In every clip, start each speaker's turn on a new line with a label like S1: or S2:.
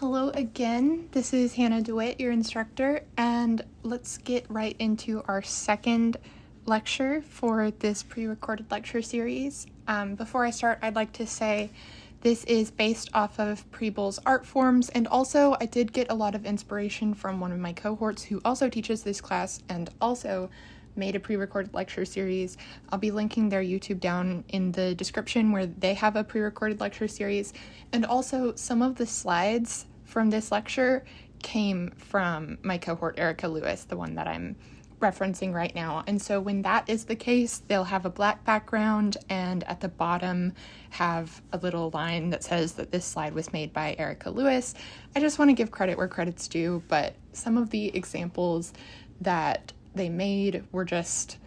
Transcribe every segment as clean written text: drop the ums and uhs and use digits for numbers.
S1: Hello again, this is Hannah DeWitt, your instructor, and let's get right into our second lecture for this pre-recorded lecture series. Before I start, I'd like to say this is based off of Preble's art forms, and also I did get a lot of inspiration from one of my cohorts who also teaches this class and also made a pre-recorded lecture series. I'll be linking their YouTube down in the description where they have a pre-recorded lecture series, and also some of the slides from this lecture came from my cohort Erica Lewis, the one that I'm referencing right now. And so when that is the case, they'll have a black background and at the bottom have a little line that says that this slide was made by Erica Lewis. I just want to give credit where credit's due, but some of the examples that they made were just,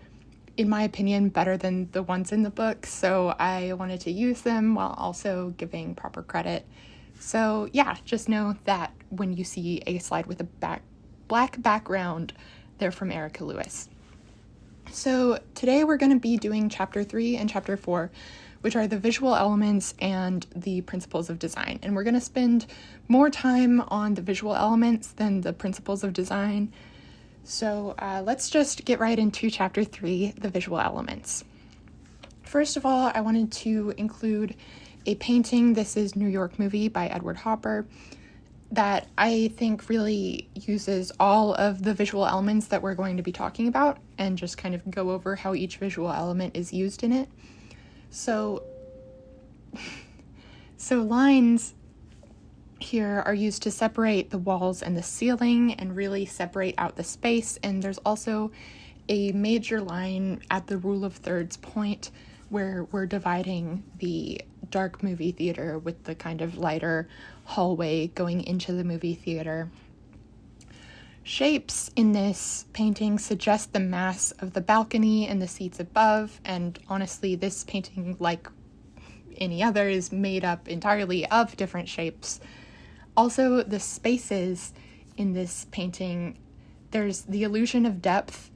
S1: in my opinion, better than the ones in the book, so I wanted to use them while also giving proper credit. So yeah, just know that when you see a slide with a black background, they're from Erica Lewis. So today we're going to be doing Chapter 3 and Chapter 4, which are the visual elements and the principles of design. And we're going to spend more time on the visual elements than the principles of design. So let's just get right into Chapter 3, the visual elements. First of all, I wanted to include a painting. This is New York Movie by Edward Hopper that I think really uses all of the visual elements that we're going to be talking about and just kind of go over how each visual element is used in it. So lines here are used to separate the walls and the ceiling and really separate out the space. And there's also a major line at the rule of thirds point where we're dividing the dark movie theater with the kind of lighter hallway going into the movie theater. Shapes in this painting suggest the mass of the balcony and the seats above, and honestly, this painting, like any other, is made up entirely of different shapes. Also, the spaces in this painting, there's the illusion of depth,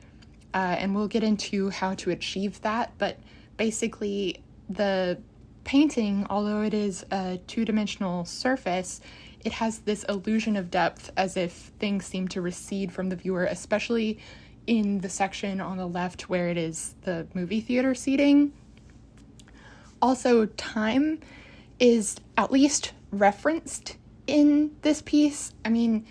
S1: and we'll get into how to achieve that, but basically the painting, although it is a two-dimensional surface, it has this illusion of depth as if things seem to recede from the viewer, especially in the section on the left where it is the movie theater seating. Also, time is at least referenced in this piece. I mean,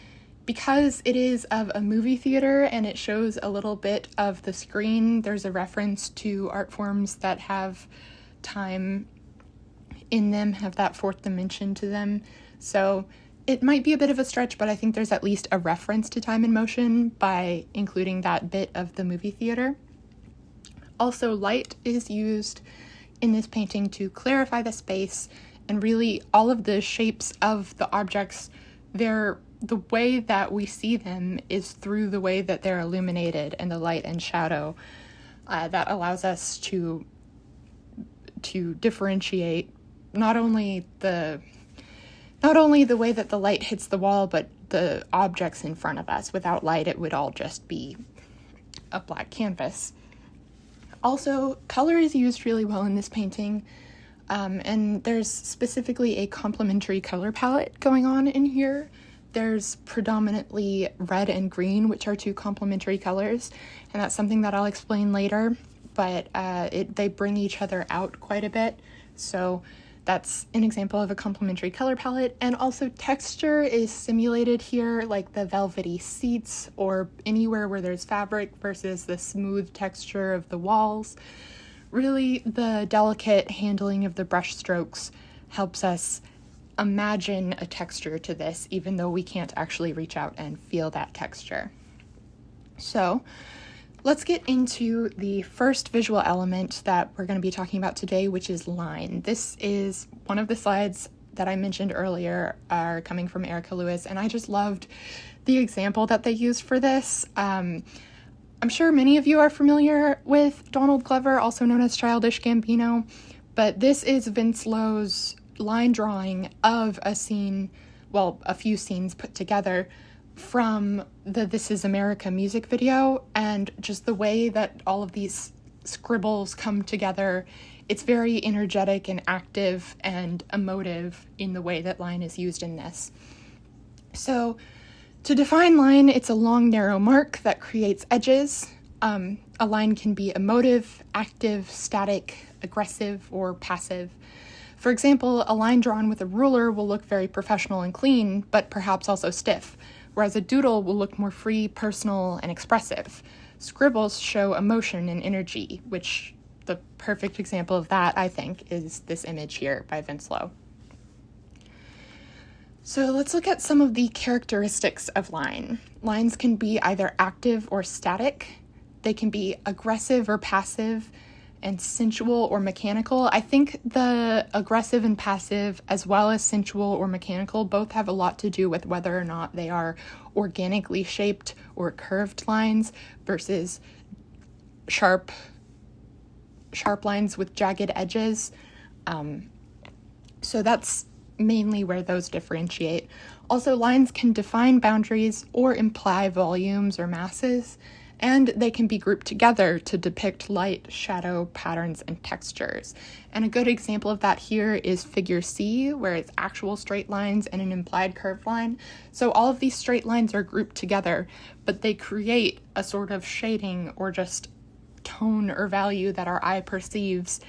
S1: because it is of a movie theater and it shows a little bit of the screen, there's a reference to art forms that have time in them, have that fourth dimension to them. So it might be a bit of a stretch, but I think there's at least a reference to time and motion by including that bit of the movie theater. Also, light is used in this painting to clarify the space, and really all of the shapes of the objects, the way that we see them is through the way that they're illuminated and the light and shadow that allows us to differentiate not only the way that the light hits the wall, but the objects in front of us. Without light, it would all just be a black canvas. Also, color is used really well in this painting, and there's specifically a complementary color palette going on in here. There's predominantly red and green, which are two complementary colors, and that's something that I'll explain later, but they bring each other out quite a bit. So that's an example of a complementary color palette. And also texture is simulated here, like the velvety seats or anywhere where there's fabric versus the smooth texture of the walls. Really, the delicate handling of the brush strokes helps us imagine a texture to this, even though we can't actually reach out and feel that texture. So let's get into the first visual element that we're going to be talking about today, which is line. This is one of the slides that I mentioned earlier are coming from Erica Lewis, and I just loved the example that they used for this. I'm sure many of you are familiar with Donald Glover, also known as Childish Gambino, but this is Vince Lowe's line drawing of a scene, well, a few scenes put together from the This Is America music video, and just the way that all of these scribbles come together. It's very energetic and active and emotive in the way that line is used in this. So to define line, it's a long, narrow mark that creates edges. A line can be emotive, active, static, aggressive, or passive. For example, a line drawn with a ruler will look very professional and clean, but perhaps also stiff, whereas a doodle will look more free, personal, and expressive. Scribbles show emotion and energy, which the perfect example of that, I think, is this image here by Vince Lowe. So let's look at some of the characteristics of line. Lines can be either active or static. They can be aggressive or passive, and sensual or mechanical. I think the aggressive and passive, as well as sensual or mechanical, both have a lot to do with whether or not they are organically shaped or curved lines versus sharp lines with jagged edges. So that's mainly where those differentiate. Also, lines can define boundaries or imply volumes or masses, and they can be grouped together to depict light, shadow, patterns, and textures. And a good example of that here is figure C, where it's actual straight lines and an implied curved line. So all of these straight lines are grouped together, but they create a sort of shading or just tone or value that our eye perceives,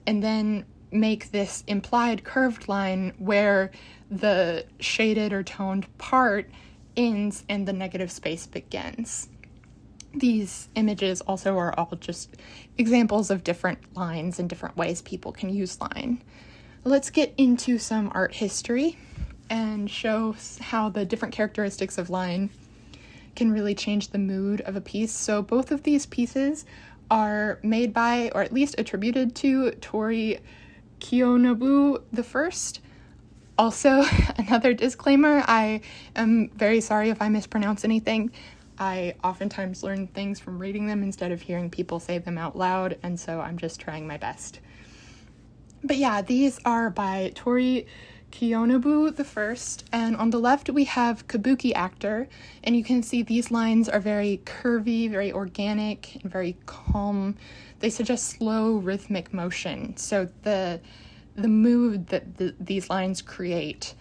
S1: and then make this implied curved line where the shaded or toned part ends and the negative space begins. These images also are all just examples of different lines and different ways people can use line. Let's get into some art history and show how the different characteristics of line can really change the mood of a piece. So both of these pieces are made by, or at least attributed to, Tori Kiyonobu the First. Also, another disclaimer, I am very sorry if I mispronounce anything. I oftentimes learn things from reading them instead of hearing people say them out loud, and so I'm just trying my best. But yeah, these are by Tori Kiyonobu the First, and on the left we have Kabuki Actor, and you can see these lines are very curvy, very organic, and very calm. They suggest slow, rhythmic motion, so the mood that these lines create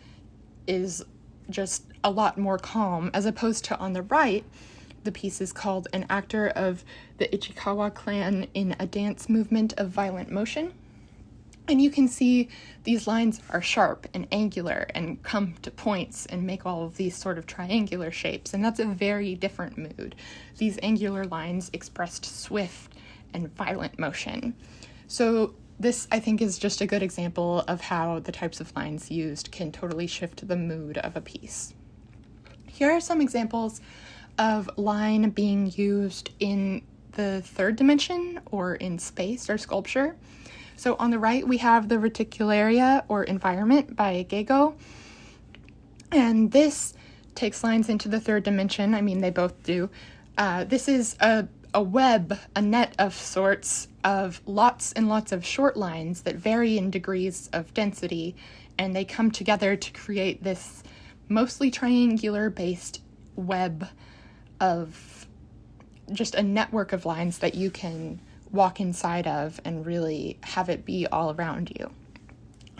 S1: is just a lot more calm, as opposed to on the right, the piece is called An Actor of the Ichikawa Clan in a Dance Movement of Violent Motion. And you can see these lines are sharp and angular and come to points and make all of these sort of triangular shapes, and that's a very different mood. These angular lines expressed swift and violent motion. So this, I think, is just a good example of how the types of lines used can totally shift the mood of a piece. Here are some examples of line being used in the third dimension or in space or sculpture. So on the right, we have the reticularia or environment by Gego. And this takes lines into the third dimension. I mean, they both do. This is a web, a net of sorts of lots and lots of short lines that vary in degrees of density, and they come together to create this mostly triangular-based web of just a network of lines that you can walk inside of and really have it be all around you.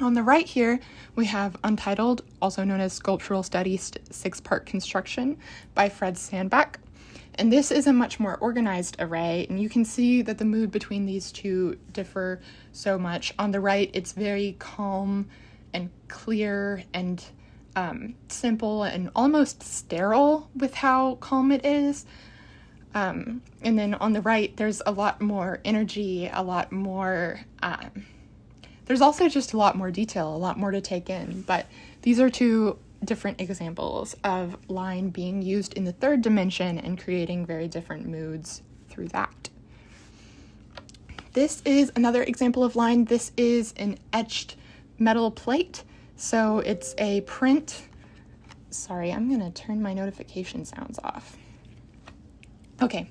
S1: On the right here, we have Untitled, also known as Sculptural Studies 6-Part Construction by Fred Sandbach. And this is a much more organized array, and you can see that the mood between these two differ so much. On the right, it's very calm and clear and simple and almost sterile with how calm it is. And then on the right, there's a lot more energy, a lot more, there's also just a lot more detail, a lot more to take in. But these are two different examples of line being used in the third dimension and creating very different moods through that. This is another example of line. This is an etched metal plate. So it's a print. Sorry, I'm going to turn my notification sounds off. Okay,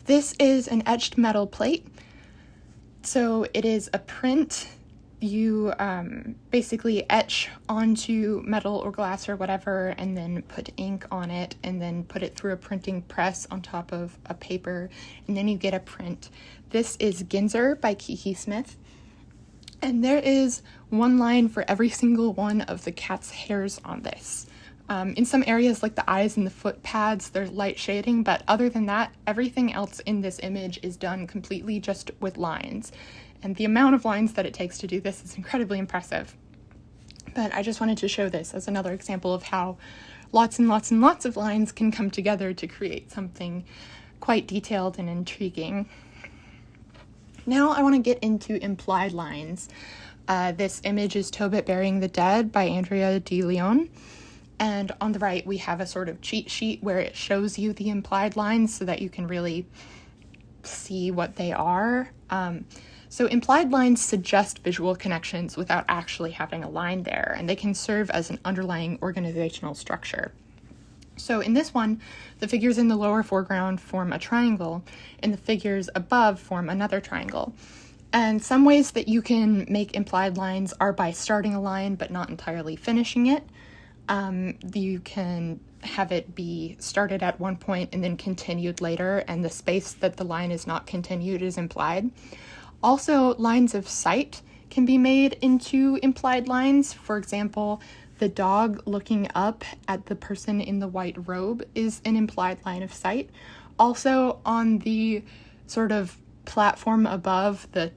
S1: this is an etched metal plate. So it is a print. You basically etch onto metal or glass or whatever, and then put ink on it, and then put it through a printing press on top of a paper, and then you get a print. This is Ginzer by Kiki Smith. And there is one line for every single one of the cat's hairs on this, In some areas like the eyes and the foot pads, there's light shading, but other than that, everything else in this image is done completely just with lines. And the amount of lines that it takes to do this is incredibly impressive. But I just wanted to show this as another example of how lots and lots and lots of lines can come together to create something quite detailed and intriguing. Now I want to get into implied lines. This image is Tobit Burying the Dead by Andrea de Leon. And on the right, we have a sort of cheat sheet where it shows you the implied lines so that you can really see what they are. So implied lines suggest visual connections without actually having a line there, and they can serve as an underlying organizational structure. So in this one, the figures in the lower foreground form a triangle, and the figures above form another triangle. And some ways that you can make implied lines are by starting a line but not entirely finishing it. You can have it be started at one point and then continued later, and the space that the line is not continued is implied. Also, lines of sight can be made into implied lines. For example, the dog looking up at the person in the white robe is an implied line of sight. Also, on the sort of platform above the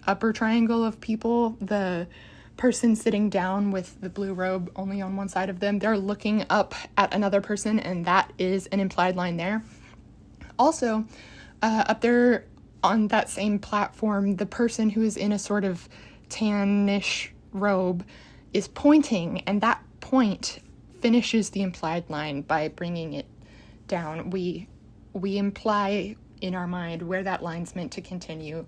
S1: upper triangle of people, the person sitting down with the blue robe only on one side of them, they're looking up at another person, and that is an implied line there. Also, up there on that same platform, the person who is in a sort of tannish robe is pointing, and that point finishes the implied line by bringing it down. We imply in our mind where that line's meant to continue.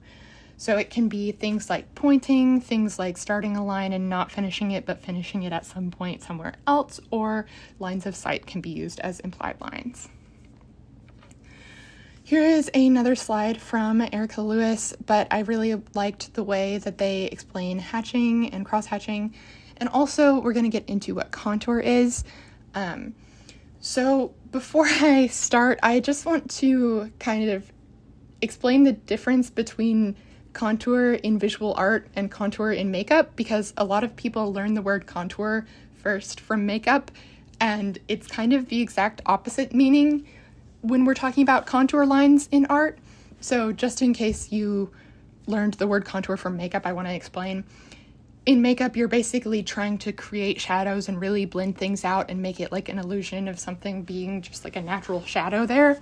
S1: So it can be things like pointing, things like starting a line and not finishing it, but finishing it at some point somewhere else, or lines of sight can be used as implied lines. Here is another slide from Erica Lewis, but I really liked the way that they explain hatching and cross-hatching. And also, we're going to get into what contour is. So before I start, I just want to kind of explain the difference between contour in visual art and contour in makeup, because a lot of people learn the word contour first from makeup, and it's kind of the exact opposite meaning when we're talking about contour lines in art. So just in case you learned the word contour from makeup, I want to explain. In makeup, you're basically trying to create shadows and really blend things out and make it like an illusion of something being just like a natural shadow there.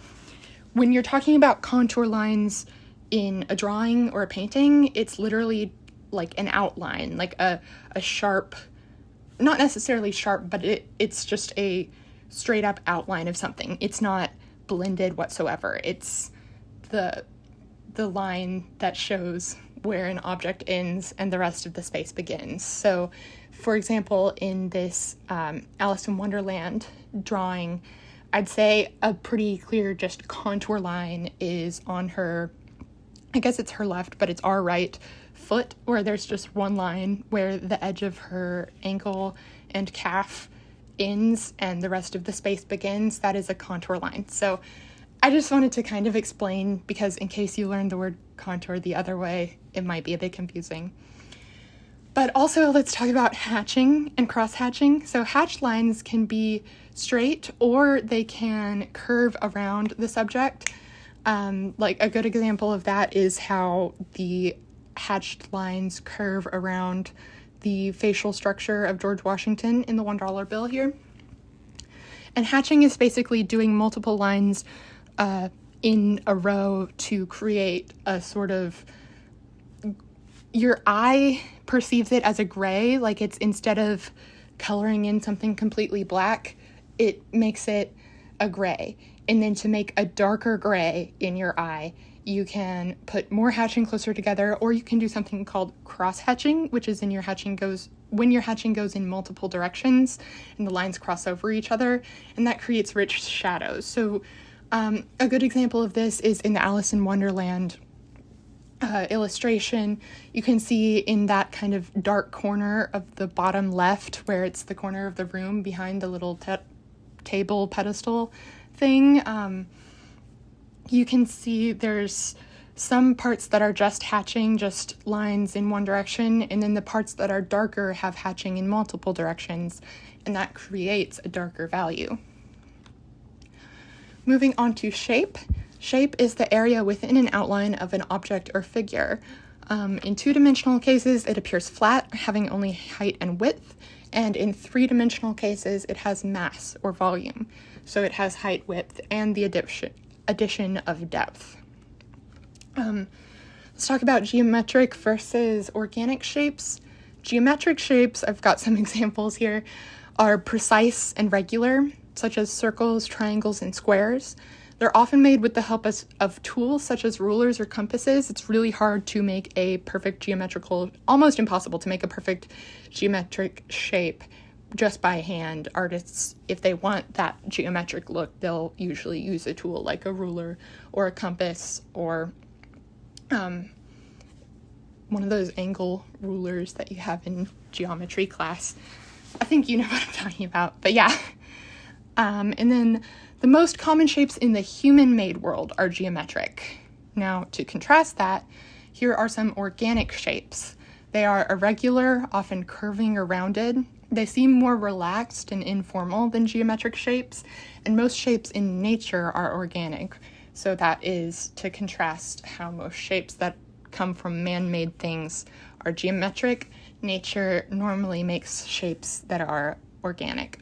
S1: When you're talking about contour lines in a drawing or a painting, it's literally like an outline, like a sharp, not necessarily sharp, but it's just a straight up outline of something. It's not blended whatsoever. It's the line that shows where an object ends and the rest of the space begins. So, for example, in this Alice in Wonderland drawing, I'd say a pretty clear just contour line is on her, I guess it's her left, but it's our right foot, where there's just one line where the edge of her ankle and calf ends and the rest of the space begins. That is a contour line. So I just wanted to kind of explain, because in case you learned the word contour the other way, it might be a bit confusing. But also, let's talk about hatching and cross-hatching. So hatched lines can be straight, or they can curve around the subject. Like a good example of that is how the hatched lines curve around the facial structure of George Washington in the $1 bill here. And hatching is basically doing multiple lines in a row to create a sort of, your eye perceives it as a gray, like it's, instead of coloring in something completely black, it makes it a gray. And then to make a darker gray in your eye, you can put more hatching closer together, or you can do something called cross-hatching, which is when your hatching goes in multiple directions and the lines cross over each other, and that creates rich shadows. So a good example of this is in the Alice in Wonderland illustration. You can see in that kind of dark corner of the bottom left, where it's the corner of the room behind the little table pedestal thing, you can see there's some parts that are just hatching, just lines in one direction, and then the parts that are darker have hatching in multiple directions, and that creates a darker value. Moving on to shape. Shape is the area within an outline of an object or figure. In two-dimensional cases, it appears flat, having only height and width, and in three-dimensional cases, it has mass or volume. So it has height, width, and the addition of depth. Let's talk about geometric versus organic shapes. Geometric shapes, I've got some examples here, are precise and regular, such as circles, triangles, and squares. They're often made with the help of tools such as rulers or compasses. It's really hard to make a perfect almost impossible to make a perfect geometric shape just by hand. Artists, if they want that geometric look, they'll usually use a tool like a ruler or a compass or one of those angle rulers that you have in geometry class. I think you know what I'm talking about, but yeah. And then the most common shapes in the human-made world are geometric. Now, to contrast that, here are some organic shapes. They are irregular, often curving or rounded. They seem more relaxed and informal than geometric shapes, and most shapes in nature are organic. So that is to contrast how most shapes that come from man-made things are geometric. Nature normally makes shapes that are organic.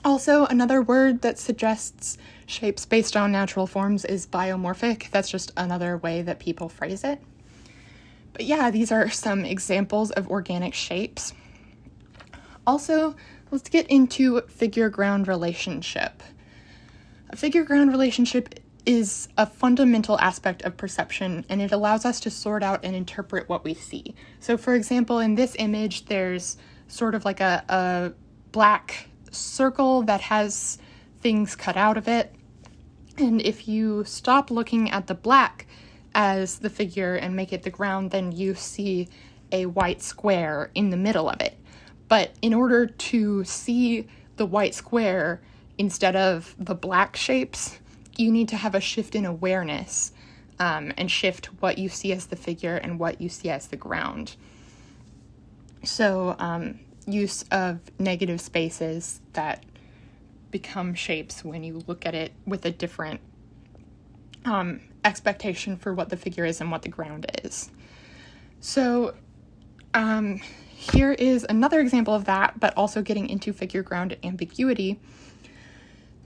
S1: Also, another word that suggests shapes based on natural forms is biomorphic. That's just another way that people phrase it. But yeah, these are some examples of organic shapes. Also, let's get into FigureGround Relationship. A FigureGround Relationship is a fundamental aspect of perception, and it allows us to sort out and interpret what we see. So for example, in this image, there's sort of like a black circle that has things cut out of it. And if you stop looking at the black as the figure and make it the ground, then you see a white square in the middle of it. But in order to see the white square instead of the black shapes, you need to have a shift in awareness and shift what you see as the figure and what you see as the ground. So use of negative spaces that become shapes when you look at it with a different expectation for what the figure is and what the ground is. So here is another example of that, but also getting into FigureGround ambiguity.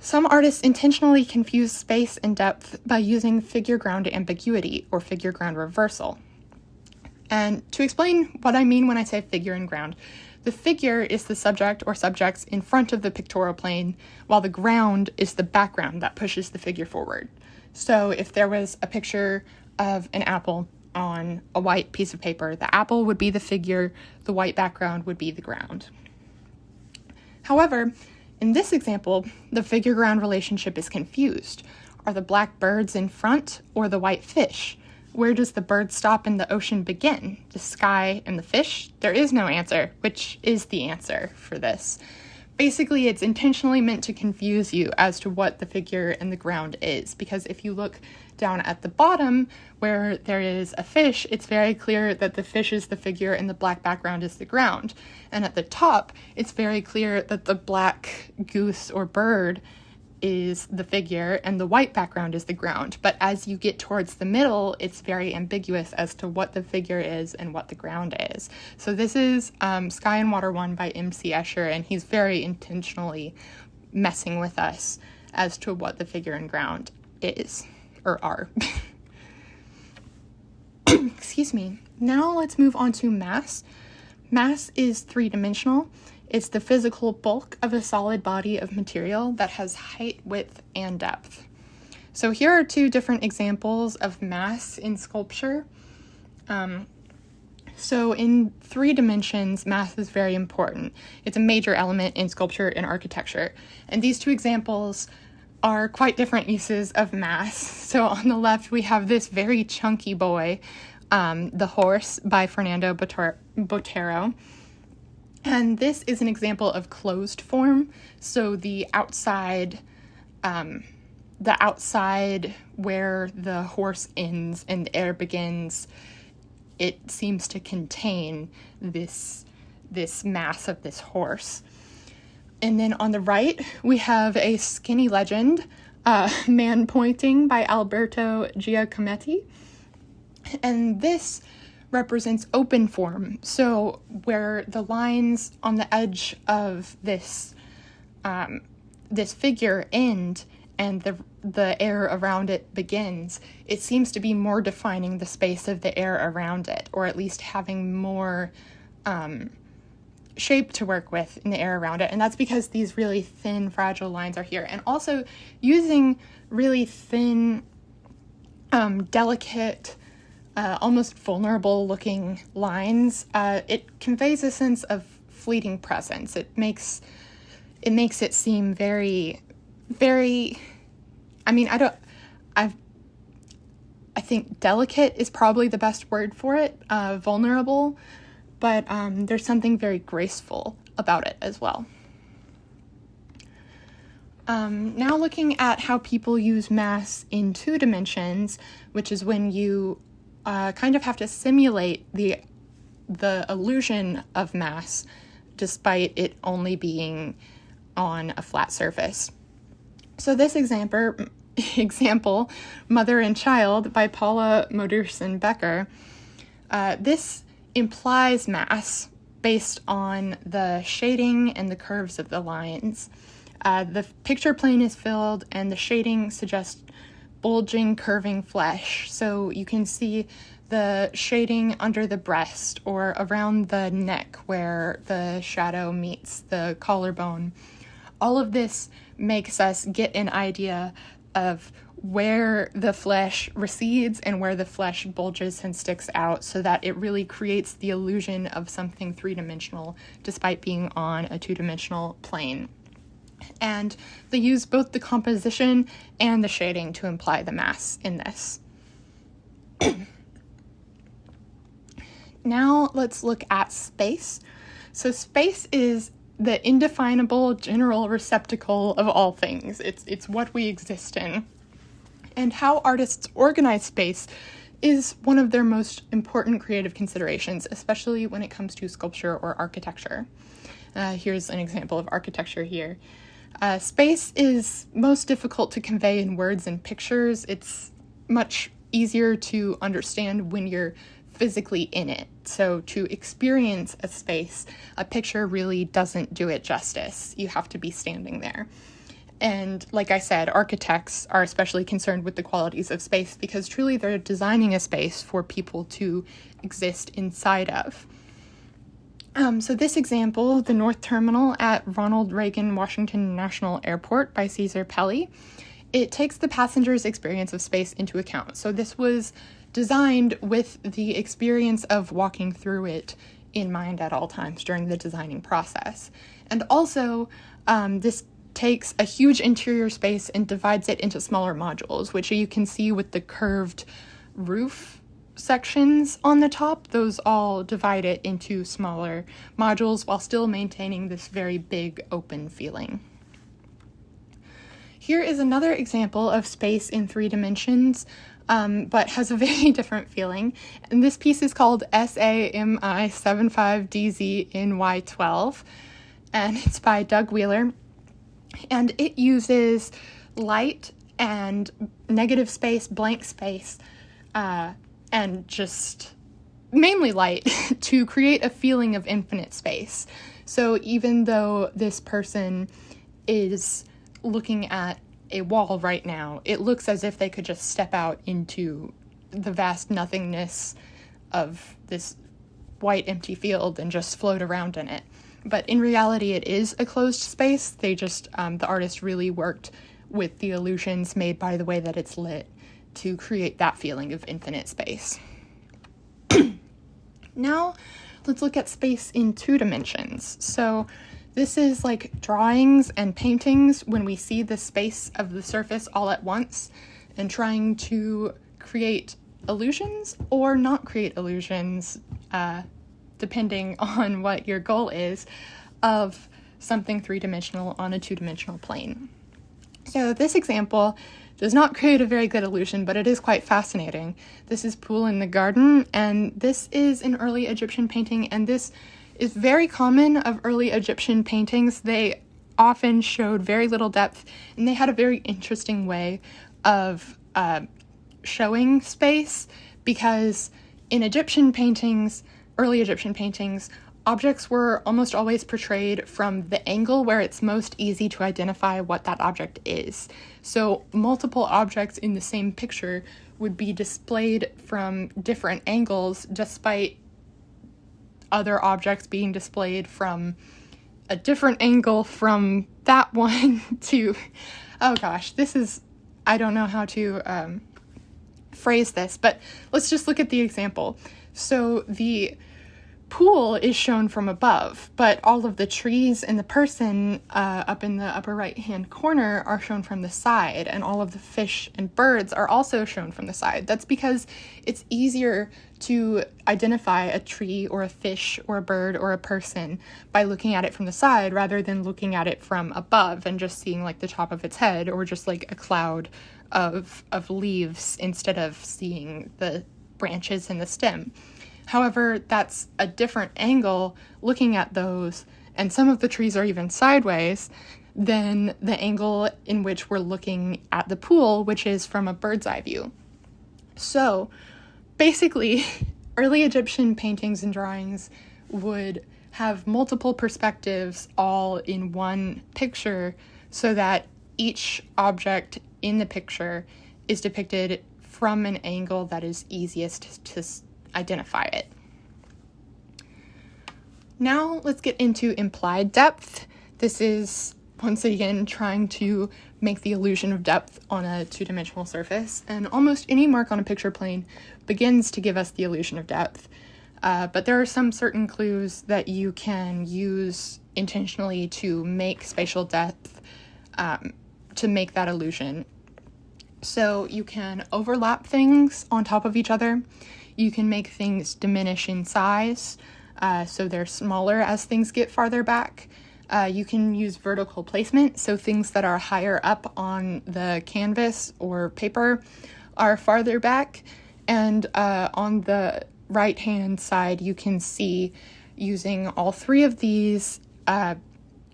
S1: Some artists intentionally confuse space and depth by using FigureGround ambiguity or FigureGround reversal. And to explain what I mean when I say figure and ground, the figure is the subject or subjects in front of the pictorial plane, while the ground is the background that pushes the figure forward. So if there was a picture of an apple on a white piece of paper, the apple would be the figure, the white background would be the ground. However, in this example, the FigureGround relationship is confused. Are the black birds in front or the white fish? Where does the bird stop and the ocean begin? The sky and the fish? There is no answer. Which is the answer for this? Basically, it's intentionally meant to confuse you as to what the figure and the ground is, because if you look down at the bottom where there is a fish, it's very clear that the fish is the figure and the black background is the ground. And at the top, it's very clear that the black goose or bird is the figure and the white background is the ground. But as you get towards the middle, it's very ambiguous as to what the figure is and what the ground is. So this is Sky and Water 1 by M.C. Escher, and he's very intentionally messing with us as to what the figure and ground is, or are. Excuse me. Now let's move on to mass. Mass is three-dimensional. It's the physical bulk of a solid body of material that has height, width, and depth. So here are two different examples of mass in sculpture. So in 3 dimensions, mass is very important. It's a major element in sculpture and architecture. And these two examples are quite different uses of mass. So on the left, we have this very chunky boy, The Horse by Fernando Botero. And this is an example of closed form. So the outside the outside where the horse ends and the air begins, it seems to contain this mass of this horse. And then on the right, we have a skinny legend, Man Pointing by Alberto Giacometti. And this represents open form. So where the lines on the edge of this figure end and the air around it begins, it seems to be more defining the space of the air around it, or at least having more shape to work with in the air around it. And that's because these really thin, fragile lines are here. And also using really thin, delicate, almost vulnerable looking lines, it conveys a sense of fleeting presence. It makes it seem very, very, I think delicate is probably the best word for it, vulnerable, but there's something very graceful about it as well. Now looking at how people use mass in 2 dimensions, which is when you kind of have to simulate the illusion of mass despite it only being on a flat surface. So this example, Mother and Child by Paula Modersohn-Becker, this implies mass based on the shading and the curves of the lines. The picture plane is filled and the shading suggests bulging, curving flesh. So you can see the shading under the breast or around the neck where the shadow meets the collarbone. All of this makes us get an idea of where the flesh recedes and where the flesh bulges and sticks out, so that it really creates the illusion of something 3-dimensional despite being on a 2-dimensional plane. And they use both the composition and the shading to imply the mass in this. Now let's look at space. So space is the indefinable general receptacle of all things. It's what we exist in. And how artists organize space is one of their most important creative considerations, especially when it comes to sculpture or architecture. Here's an example of architecture here. Space is most difficult to convey in words and pictures. It's much easier to understand when you're physically in it. So to experience a space, a picture really doesn't do it justice. You have to be standing there. And like I said, architects are especially concerned with the qualities of space because truly they're designing a space for people to exist inside of. So this example, the North Terminal at Ronald Reagan Washington National Airport by Cesar Pelli, it takes the passenger's experience of space into account. So this was designed with the experience of walking through it in mind at all times during the designing process. And also, this takes a huge interior space and divides it into smaller modules, which you can see with the curved roof sections on the top. Those all divide it into smaller modules while still maintaining this very big open feeling. Here is another example of space in 3 dimensions, but has a very different feeling. And this piece is called SAMI75DZNY12, and it's by Doug Wheeler. And it uses light and negative space, blank space, and just mainly light to create a feeling of infinite space. So even though this person is looking at a wall right now, it looks as if they could just step out into the vast nothingness of this white empty field and just float around in it. But in reality, it is a closed space. They just, the artist really worked with the illusions made by the way that it's lit to create that feeling of infinite space. Now, let's look at space in 2 dimensions. So this is like drawings and paintings when we see the space of the surface all at once and trying to create illusions or not create illusions, depending on what your goal is, of something 3-dimensional on a 2-dimensional plane. So this example, does not create a very good illusion, but it is quite fascinating. This is Pool in the Garden, and this is an early Egyptian painting, and this is very common of early Egyptian paintings. They often showed very little depth, and they had a very interesting way of showing space, because in Egyptian paintings, early Egyptian paintings, objects were almost always portrayed from the angle where it's most easy to identify what that object is. So multiple objects in the same picture would be displayed from different angles, despite other objects being displayed from a different angle from that one to, oh gosh, I don't know how to phrase this, but let's just look at the example. So the pool is shown from above, but all of the trees and the person up in the upper right hand corner are shown from the side, and all of the fish and birds are also shown from the side. That's because it's easier to identify a tree or a fish or a bird or a person by looking at it from the side rather than looking at it from above and just seeing like the top of its head or just like a cloud of leaves instead of seeing the branches and the stem. However, that's a different angle looking at those, and some of the trees are even sideways, than the angle in which we're looking at the pool, which is from a bird's eye view. So basically, early Egyptian paintings and drawings would have multiple perspectives all in one picture so that each object in the picture is depicted from an angle that is easiest to identify it. Now let's get into implied depth. This is once again trying to make the illusion of depth on a two-dimensional surface, and almost any mark on a picture plane begins to give us the illusion of depth. But there are some certain clues that you can use intentionally to make spatial depth to make that illusion. So you can overlap things on top of each other. You can make things diminish in size, so they're smaller as things get farther back. You can use vertical placement, so things that are higher up on the canvas or paper are farther back. And on the right-hand side, you can see using all three of these,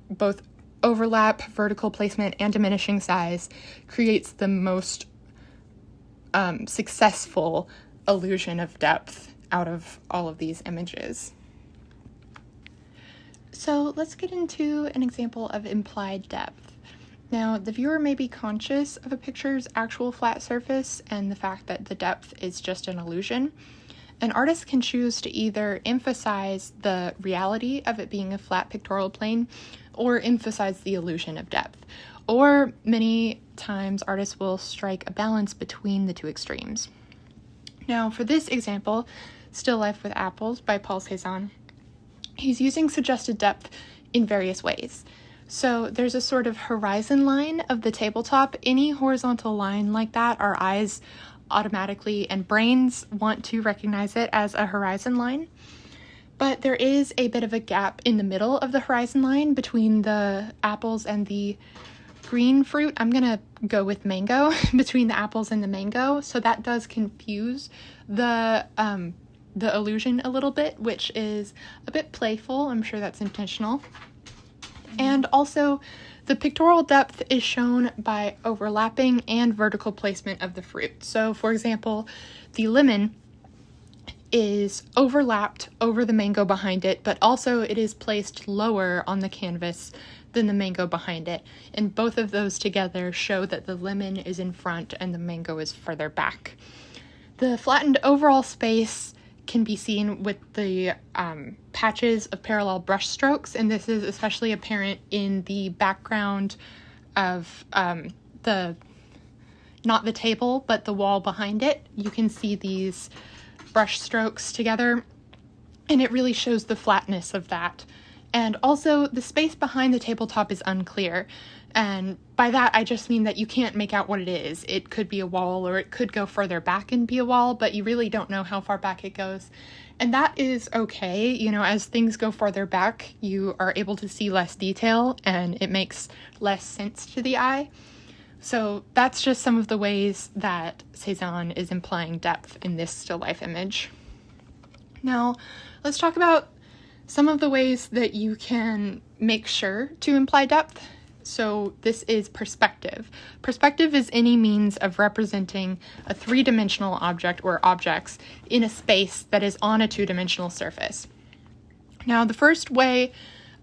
S1: both overlap, vertical placement, and diminishing size, creates the most successful illusion of depth out of all of these images. So let's get into an example of implied depth. Now, the viewer may be conscious of a picture's actual flat surface and the fact that the depth is just an illusion. An artist can choose to either emphasize the reality of it being a flat pictorial plane or emphasize the illusion of depth. Or many times artists will strike a balance between the two extremes. Now, for this example, Still Life with Apples by Paul Cézanne, he's using suggested depth in various ways. So there's a sort of horizon line of the tabletop. Any horizontal line like that, our eyes automatically and brains want to recognize it as a horizon line. But there is a bit of a gap in the middle of the horizon line between the apples and the green fruit. I'm gonna go with mango, between the apples and the mango. So that does confuse the illusion a little bit, which is a bit playful. I'm sure that's intentional. And also, the pictorial depth is shown by overlapping and vertical placement of the fruit. So, for example, the lemon is overlapped over the mango behind it, but also it is placed lower on the canvas than the mango behind it. And both of those together show that the lemon is in front and the mango is further back. The flattened overall space can be seen with the patches of parallel brush strokes, and this is especially apparent in the background of not the table, but the wall behind it. You can see these brush strokes together, and it really shows the flatness of that. And also, the space behind the tabletop is unclear, and by that I just mean that you can't make out what it is. It could be a wall, or it could go further back and be a wall, but you really don't know how far back it goes. And that is okay. You know, as things go farther back, you are able to see less detail, and it makes less sense to the eye. So that's just some of the ways that Cezanne is implying depth in this still life image. Now, let's talk about some of the ways that you can make sure to imply depth. So this is perspective. Perspective is any means of representing a three-dimensional object or objects in a space that is on a two-dimensional surface. Now, the first way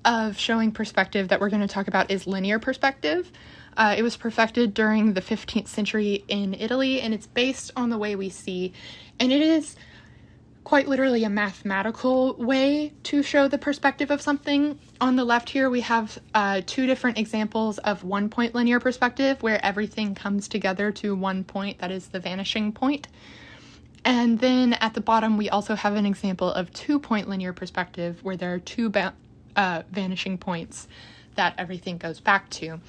S1: of showing perspective that we're going to talk about is linear perspective. It was perfected during the 15th century in Italy, and it's based on the way we see, and it is quite literally a mathematical way to show the perspective of something. On the left here, we have two different examples of one-point linear perspective, where everything comes together to one point, that is the vanishing point. And then at the bottom, we also have an example of two-point linear perspective, where there are two vanishing points that everything goes back to.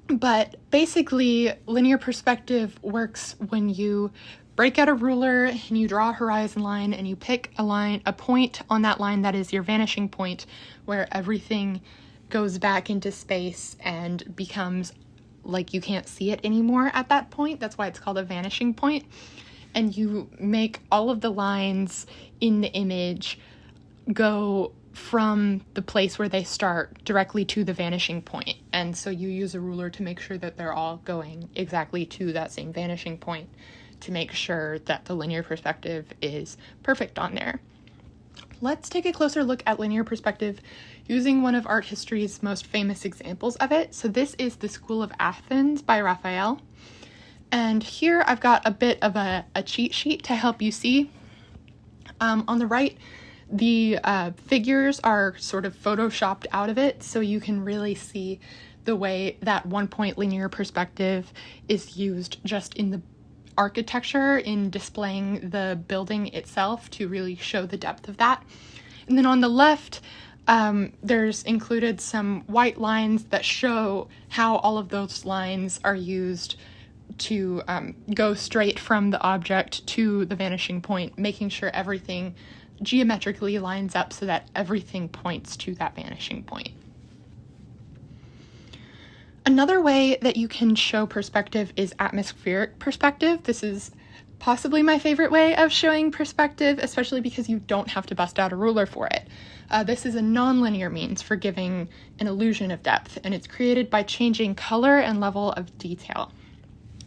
S1: But basically, linear perspective works when you break out a ruler and you draw a horizon line and you pick a point on that line that is your vanishing point, where everything goes back into space and becomes like you can't see it anymore at that point. That's why it's called a vanishing point. And you make all of the lines in the image go from the place where they start directly to the vanishing point. And so you use a ruler to make sure that they're all going exactly to that same vanishing point to make sure that the linear perspective is perfect on there. Let's take a closer look at linear perspective using one of art history's most famous examples of it. So this is The School of Athens by Raphael. And here I've got a bit of a cheat sheet to help you see. On the right, the figures are sort of photoshopped out of it, so you can really see the way that one-point linear perspective is used just in the architecture, in displaying the building itself to really show the depth of that. And then on the left, there's included some white lines that show how all of those lines are used to go straight from the object to the vanishing point, making sure everything geometrically lines up so that everything points to that vanishing point. Another way that you can show perspective is atmospheric perspective. This is possibly my favorite way of showing perspective, especially because you don't have to bust out a ruler for it. This is a nonlinear means for giving an illusion of depth, and it's created by changing color and level of detail.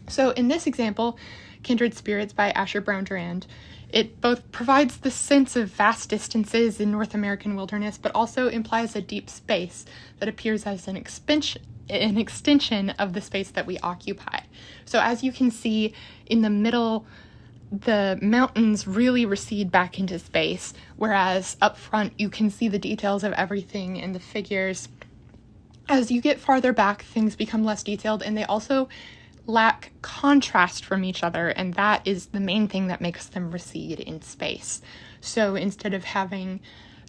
S1: So in this example, Kindred Spirits by Asher Brown Durand, it both provides the sense of vast distances in North American wilderness, but also implies a deep space that appears as an extension of the space that we occupy. So as you can see in the middle, the mountains really recede back into space, whereas up front you can see the details of everything and the figures. As you get farther back, things become less detailed, and they also lack contrast from each other, and that is the main thing that makes them recede in space. So instead of having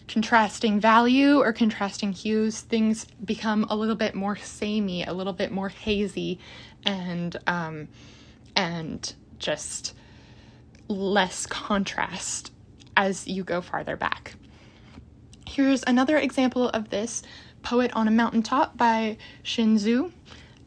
S1: contrasting value or contrasting hues, things become a little bit more samey, a little bit more hazy, and just less contrast as you go farther back. Here's another example of this, Poet on a Mountaintop by Xin Zhu.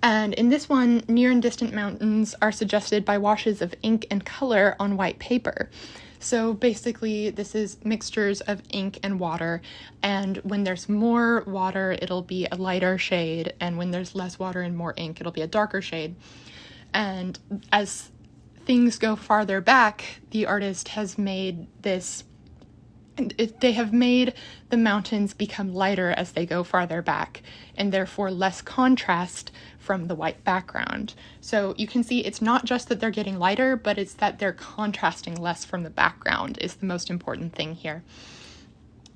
S1: And in this one, near and distant mountains are suggested by washes of ink and color on white paper. So basically, this is mixtures of ink and water, and when there's more water, it'll be a lighter shade, and when there's less water and more ink, it'll be a darker shade. And as things go farther back, the artist has made this, they have made the mountains become lighter as they go farther back, and therefore less contrast from the white background. So you can see it's not just that they're getting lighter, but it's that they're contrasting less from the background is the most important thing here.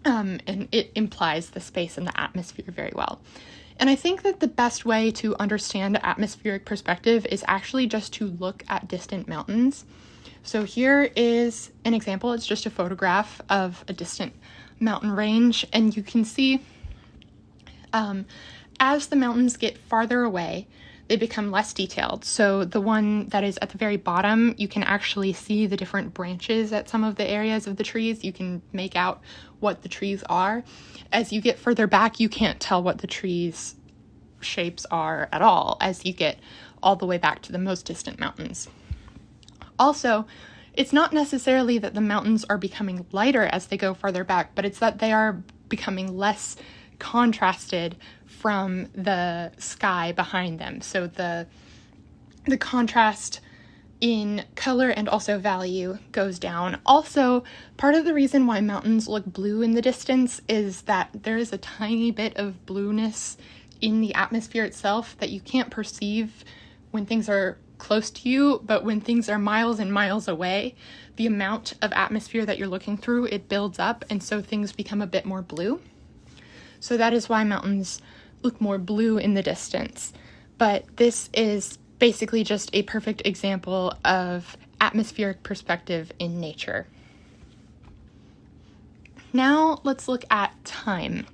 S1: And it implies the space and the atmosphere very well. And I think that the best way to understand atmospheric perspective is actually just to look at distant mountains. So here is an example. It's just a photograph of a distant mountain range, and you can see as the mountains get farther away, they become less detailed. So the one that is at the very bottom, you can actually see the different branches at some of the areas of the trees. You can make out what the trees are. As you get further back, you can't tell what the trees shapes are at all as you get all the way back to the most distant mountains. Also, it's not necessarily that the mountains are becoming lighter as they go farther back, but it's that they are becoming less contrasted from the sky behind them. So the contrast in color and also value goes down. Also, part of the reason why mountains look blue in the distance is that there is a tiny bit of blueness in the atmosphere itself that you can't perceive when things are close to you, but when things are miles and miles away, the amount of atmosphere that you're looking through, it builds up, and so things become a bit more blue. So that is why mountains look more blue in the distance. But this is basically just a perfect example of atmospheric perspective in nature. Now let's look at time,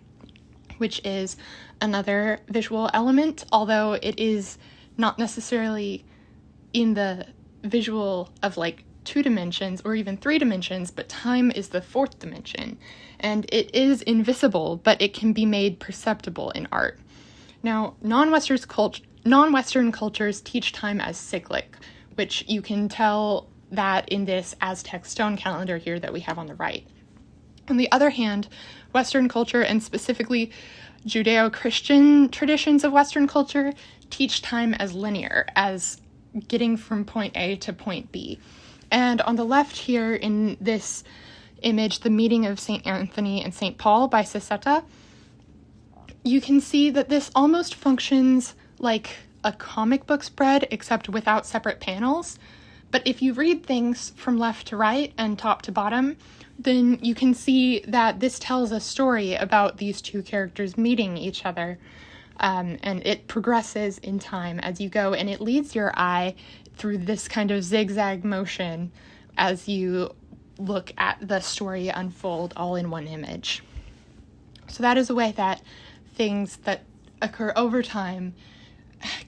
S1: which is another visual element, although it is not necessarily in the visual of like 2 dimensions or even 3 dimensions, but time is the 4th dimension, and it is invisible, but it can be made perceptible in art. Now, non-Western cultures teach time as cyclic, which you can tell that in this Aztec stone calendar here that we have on the right. On the other hand, Western culture, and specifically Judeo-Christian traditions of Western culture, teach time as linear, as getting from point A to point B. And on the left here in this image, the meeting of St. Anthony and St. Paul by Sasetta, you can see that this almost functions like a comic book spread, except without separate panels. But if you read things from left to right and top to bottom, then you can see that this tells a story about these 2 characters meeting each other. And it progresses in time as you go, and it leads your eye through this kind of zigzag motion as you look at the story unfold all in one image. So that is a way that things that occur over time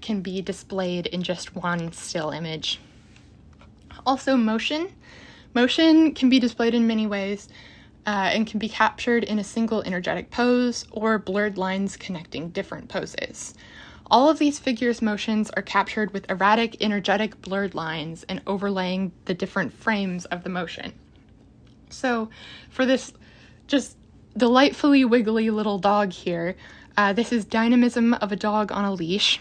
S1: can be displayed in just one still image. Also, motion. Motion can be displayed in many ways and can be captured in a single energetic pose or blurred lines connecting different poses. All of these figures' motions are captured with erratic, energetic, blurred lines and overlaying the different frames of the motion. So for this just delightfully wiggly little dog here, this is Dynamism of a Dog on a Leash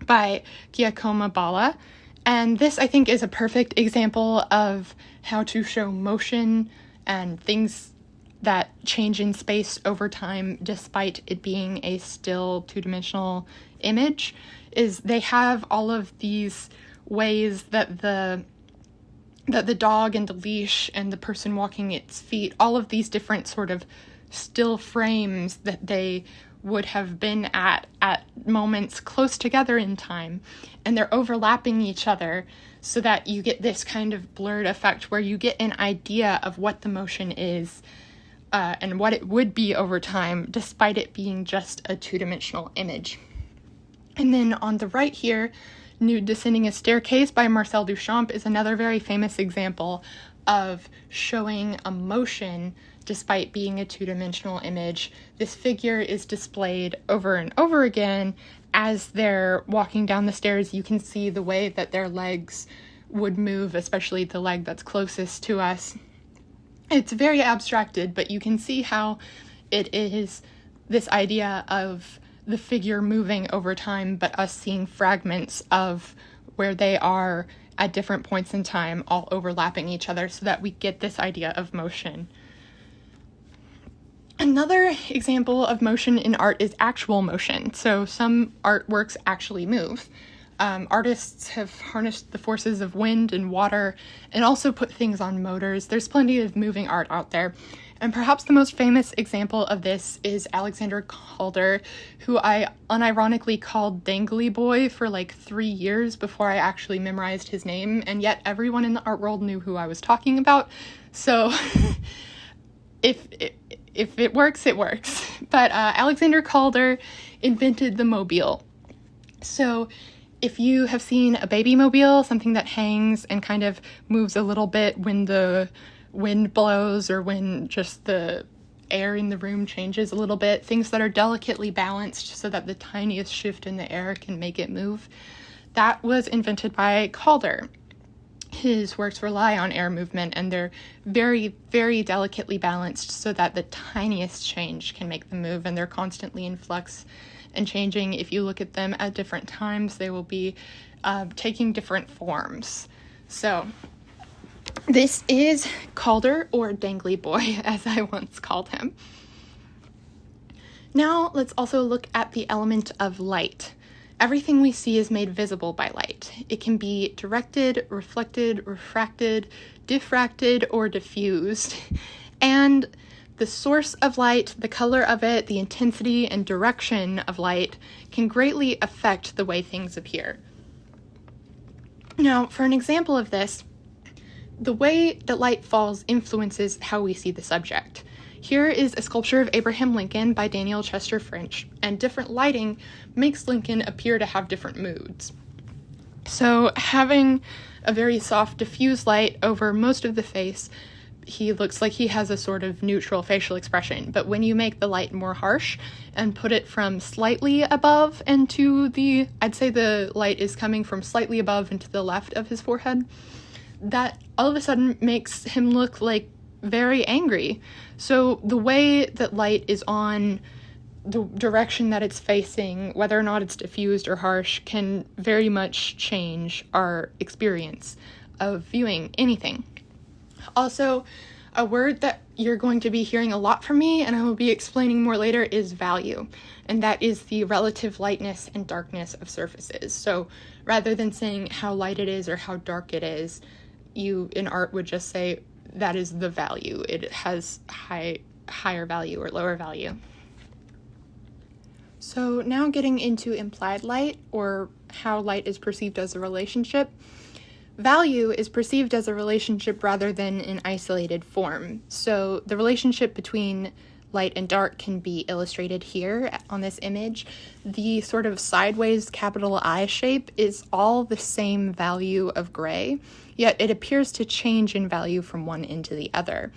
S1: by Giacomo Balla. And this, I think, is a perfect example of how to show motion and things that change in space over time despite it being a still 2-dimensional image. Is they have all of these ways that the dog and the leash and the person walking its feet, all of these different sort of still frames that they would have been at moments close together in time, and they're overlapping each other so that you get this kind of blurred effect where you get an idea of what the motion is and what it would be over time, despite it being just a 2-dimensional image. And then on the right here, Nude Descending a Staircase by Marcel Duchamp is another very famous example of showing a motion despite being a 2-dimensional image. This figure is displayed over and over again. As they're walking down the stairs, you can see the way that their legs would move, especially the leg that's closest to us. It's very abstracted, but you can see how it is this idea of the figure moving over time, but us seeing fragments of where they are at different points in time, all overlapping each other, so that we get this idea of motion. Another example of motion in art is actual motion. So some artworks actually move. Artists have harnessed the forces of wind and water and also put things on motors. There's plenty of moving art out there. And perhaps the most famous example of this is Alexander Calder, who I unironically called Dangly Boy for like 3 years before I actually memorized his name, and yet everyone in the art world knew who I was talking about. So if it works, it works. But Alexander Calder invented the mobile. So if you have seen a baby mobile, something that hangs and kind of moves a little bit when the wind blows or when just the air in the room changes a little bit, things that are delicately balanced so that the tiniest shift in the air can make it move. That was invented by Calder. His works rely on air movement, and they're very, very delicately balanced so that the tiniest change can make them move, and they're constantly in flux and changing. If you look at them at different times, they will be taking different forms. So this is Calder, or Dangly Boy, as I once called him. Now let's also look at the element of light. Everything we see is made visible by light. It can be directed, reflected, refracted, diffracted, or diffused. And the source of light, the color of it, the intensity and direction of light can greatly affect the way things appear. Now, for an example of this, the way that light falls influences how we see the subject. Here is a sculpture of Abraham Lincoln by Daniel Chester French, and different lighting makes Lincoln appear to have different moods. So having a very soft, diffuse light over most of the face, he looks like he has a sort of neutral facial expression. But when you make the light more harsh and put it from slightly above and to I'd say the light is coming from slightly above and to the left of his forehead, that all of a sudden makes him look like very angry. So the way that light is on the direction that it's facing, whether or not it's diffused or harsh, can very much change our experience of viewing anything. Also, a word that you're going to be hearing a lot from me, and I will be explaining more later, is value. And that is the relative lightness and darkness of surfaces. So rather than saying how light it is or how dark it is, you in art would just say that is the value. It has higher value or lower value. So now getting into implied light, or how light is perceived as a relationship. Value is perceived as a relationship rather than an isolated form. So the relationship between light and dark can be illustrated here on this image. The sort of sideways capital I shape is all the same value of gray, yet it appears to change in value from one end to the other.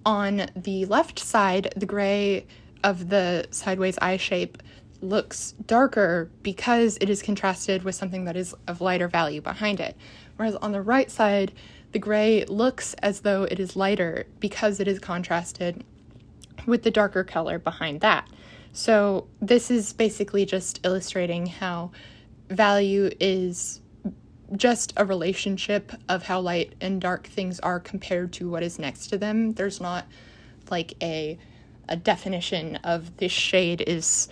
S1: On the left side, the gray of the sideways I shape looks darker because it is contrasted with something that is of lighter value behind it. Whereas on the right side, the gray looks as though it is lighter because it is contrasted with the darker color behind that. So this is basically just illustrating how value is just a relationship of how light and dark things are compared to what is next to them. There's not like a definition of this shade is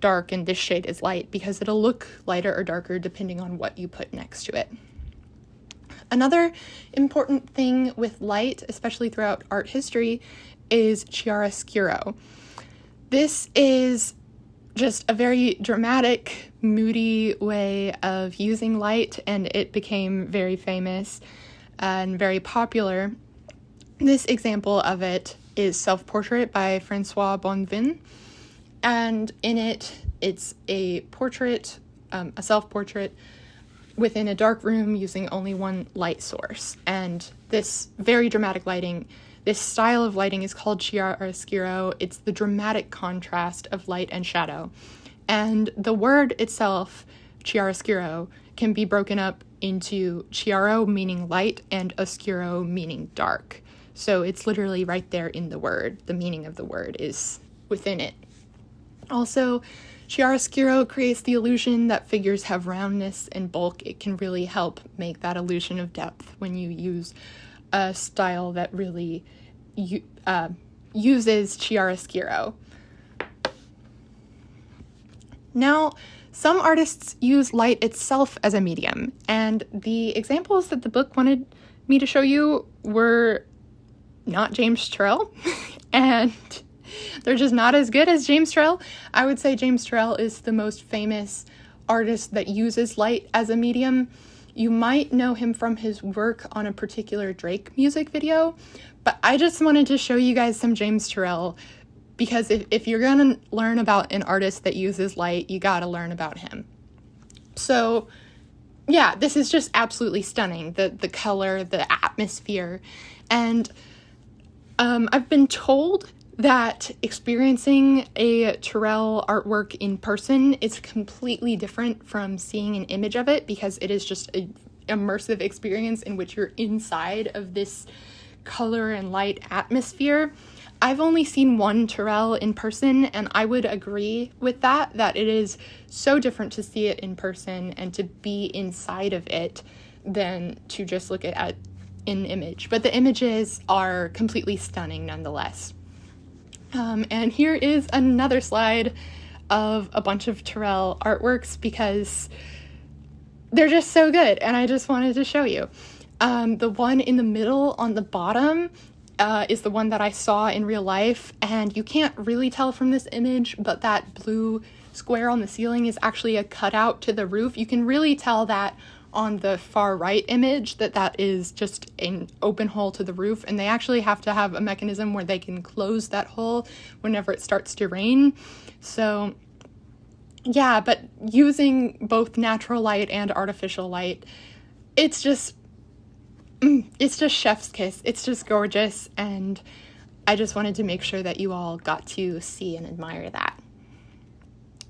S1: dark and this shade is light, because it'll look lighter or darker depending on what you put next to it. Another important thing with light, especially throughout art history, is chiaroscuro. This is just a very dramatic, moody way of using light, and it became very famous and very popular. This example of it is Self-Portrait by Francois Bonvin, and in it, it's a portrait, a self-portrait within a dark room using only one light source. And this very dramatic lighting, this style of lighting is called chiaroscuro. It's the dramatic contrast of light and shadow. And the word itself, chiaroscuro, can be broken up into chiaro meaning light and oscuro meaning dark. So it's literally right there in the word. The meaning of the word is within it. Also, chiaroscuro creates the illusion that figures have roundness and bulk. It can really help make that illusion of depth when you use a style that really uses chiaroscuro. Now, some artists use light itself as a medium, and the examples that the book wanted me to show you were not James Turrell, and they're just not as good as James Turrell. I would say James Turrell is the most famous artist that uses light as a medium. You might know him from his work on a particular Drake music video, but I just wanted to show you guys some James Turrell, because if you're gonna learn about an artist that uses light, you gotta learn about him. So yeah, this is just absolutely stunning, the color, the atmosphere, and I've been told that experiencing a Turrell artwork in person is completely different from seeing an image of it, because it is just an immersive experience in which you're inside of this color and light atmosphere. I've only seen one Turrell in person, and I would agree with that it is so different to see it in person and to be inside of it than to just look at an image. But the images are completely stunning nonetheless. And here is another slide of a bunch of Turrell artworks, because they're just so good, and I just wanted to show you. The one in the middle on the bottom is the one that I saw in real life, and you can't really tell from this image, but that blue square on the ceiling is actually a cutout to the roof. You can really tell that on the far right image that is just an open hole to the roof, and they actually have to have a mechanism where they can close that hole whenever it starts to rain. So yeah, but using both natural light and artificial light, it's just chef's kiss. It's just gorgeous, and I just wanted to make sure that you all got to see and admire that.